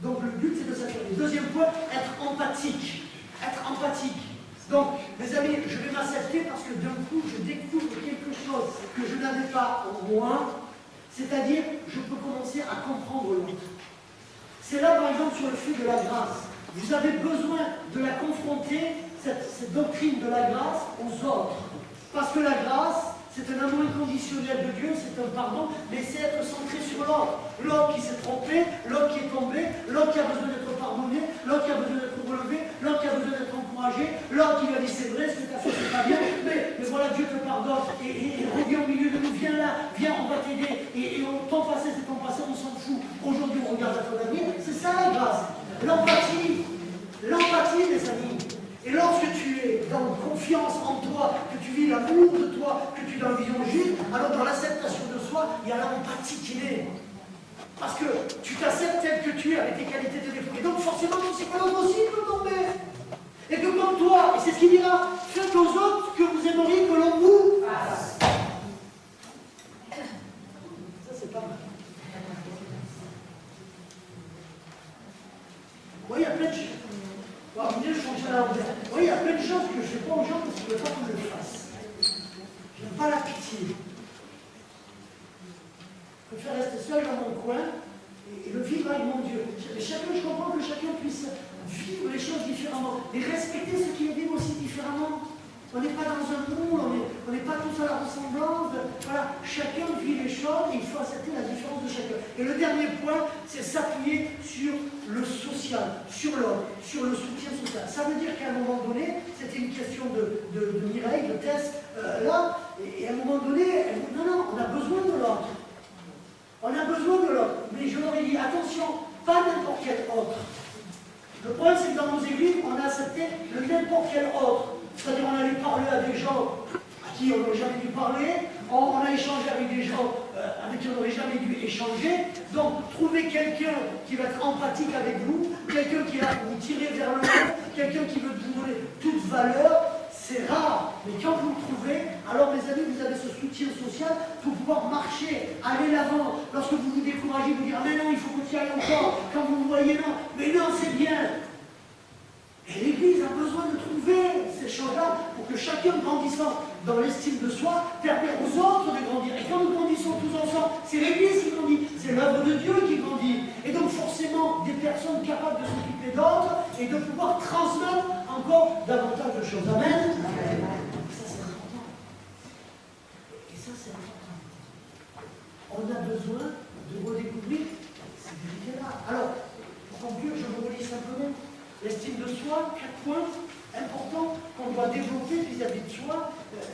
A: Donc le but c'est de s'affirmer. Deuxième point, être empathique. être empathique. Donc, mes amis, je vais m'accepter parce que d'un coup, je découvre quelque chose que je n'avais pas en moi, c'est-à-dire, je peux commencer à comprendre l'autre. C'est là, par exemple, sur le fruit de la grâce. Vous avez besoin de la confronter, cette doctrine de la grâce, aux autres. Parce que la grâce, c'est un amour inconditionnel de Dieu, c'est un pardon, mais c'est être centré sur l'autre. L'autre qui s'est trompé, l'autre qui est tombé, l'autre qui a besoin d'être pardonné, l'autre qui a besoin d'être relevé, l'autre qui a besoin d'être encouragé, l'autre qui lui a dit c'est vrai, ce que tu as fait c'est pas bien, mais voilà, Dieu te pardonne, et reviens au milieu de nous, viens là, viens, on va t'aider, et ton passé c'est ton passé, on s'en fout. Aujourd'hui on regarde à ton avenir, c'est ça la grâce. L'empathie, les amis. Et lorsque tu es dans confiance en toi, que tu vis l'amour de toi, que tu es dans la vision juste, alors dans l'acceptation de soi, il y a l'empathie qui naît. Parce que tu t'acceptes tel que tu es avec tes qualités, tes défauts. Et donc forcément, ton psychologue aussi peut tomber. Et que comme toi, et c'est ce qu'il dira, faites aux autres ce que vous aimeriez que l'on vous fasse. Ça, c'est pas mal. Oui, il y a plein de choses. Oui, il y a plein de choses que je ne fais pas aux gens parce que je ne veux pas qu'on me le fasse. Je n'aime pas la pitié. Je préfère rester seul dans mon coin et le vivre avec mon Dieu. Je comprends que chacun puisse vivre les choses différemment et respecter ceux qui les vivent aussi différemment. On n'est pas dans un moule, on n'est pas tous à la ressemblance. Voilà, chacun vit les choses et il faut accepter la différence de chacun. Et le dernier point, c'est s'appuyer sur le social, sur l'autre, sur le soutien social. Ça veut dire qu'à un moment donné, c'était une question de Mireille, de Tess, là, et à un moment donné, elle dit non, on a besoin de l'autre. On a besoin de l'autre. Mais je leur ai dit, attention, pas n'importe quel autre. Le problème, c'est que dans nos églises, on a accepté le n'importe quel autre. C'est-à-dire, on allait parler à des gens à qui on n'aurait jamais dû parler, on a échangé avec des gens avec qui on n'aurait jamais dû échanger. Donc, trouver quelqu'un qui va être empathique avec vous, quelqu'un qui va vous tirer vers le haut, quelqu'un qui veut vous donner toute valeur, c'est rare. Mais quand vous le trouvez, alors, mes amis, vous avez ce soutien social pour pouvoir marcher, aller l'avant. Lorsque vous vous découragez, vous dire, mais non, il faut que tu ailles encore. Quand vous vous voyez, non, mais non, c'est bien. Et l'Église a besoin de trouver ces choses-là pour que chacun grandissant dans l'estime de soi permet aux autres de grandir. Et quand nous grandissons tous ensemble, c'est l'Église qui grandit, c'est l'œuvre de Dieu qui grandit. Et donc forcément des personnes capables de s'occuper d'autres et de pouvoir transmettre encore davantage de choses. Amen. Ça c'est important. Et ça c'est important. On a besoin de redécouvrir ces vérités-là. Alors, pour conclure, je vous relis simplement. L'estime de soi, 4 points importants qu'on doit développer vis-à-vis de soi,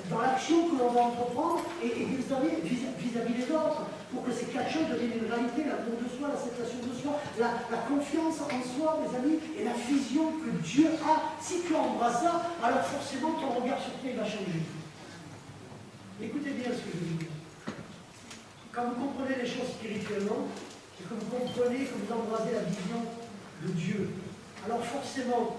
A: dans l'action que l'on va entreprendre et vis-à-vis des autres, pour que ces 4 choses deviennent une réalité, l'amour de soi, l'acceptation de soi, la confiance en soi, mes amis, et la vision que Dieu a. Si tu embrasses ça, alors forcément ton regard sur toi il va changer. Écoutez bien ce que je veux dire. Quand vous comprenez les choses spirituellement, et que vous comprenez, que vous embrassez la vision de Dieu, alors forcément,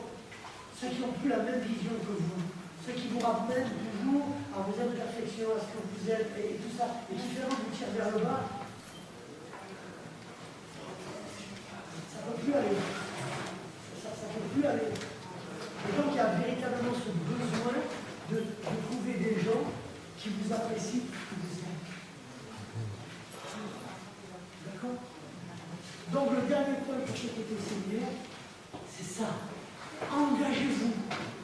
A: ceux qui n'ont plus la même vision que vous, ceux qui vous ramènent toujours à vos imperfections, à ce que vous êtes, et tout ça, et différents vous tirent vers le bas, ça ne peut plus aller. Ça ne peut plus aller. Et donc il y a véritablement ce besoin de trouver des gens qui vous apprécient, qui vous aiment. D'accord? Donc le dernier point pour ceux qui étaient séminaires, c'est ça. Engagez-vous.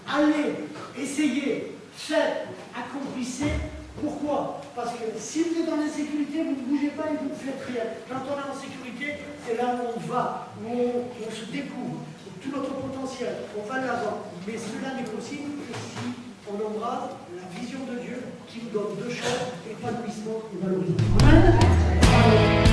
A: Allez, essayez, faites, accomplissez. Pourquoi? Parce que si vous êtes dans l'insécurité, vous ne bougez pas et vous ne faites rien. Quand on est en sécurité, c'est là où on va, où on se découvre, tout notre potentiel, on va de l'avant. Mais cela n'est possible que si on embrasse la vision de Dieu qui nous donne 2 choses, épanouissement et valorisation. Amen.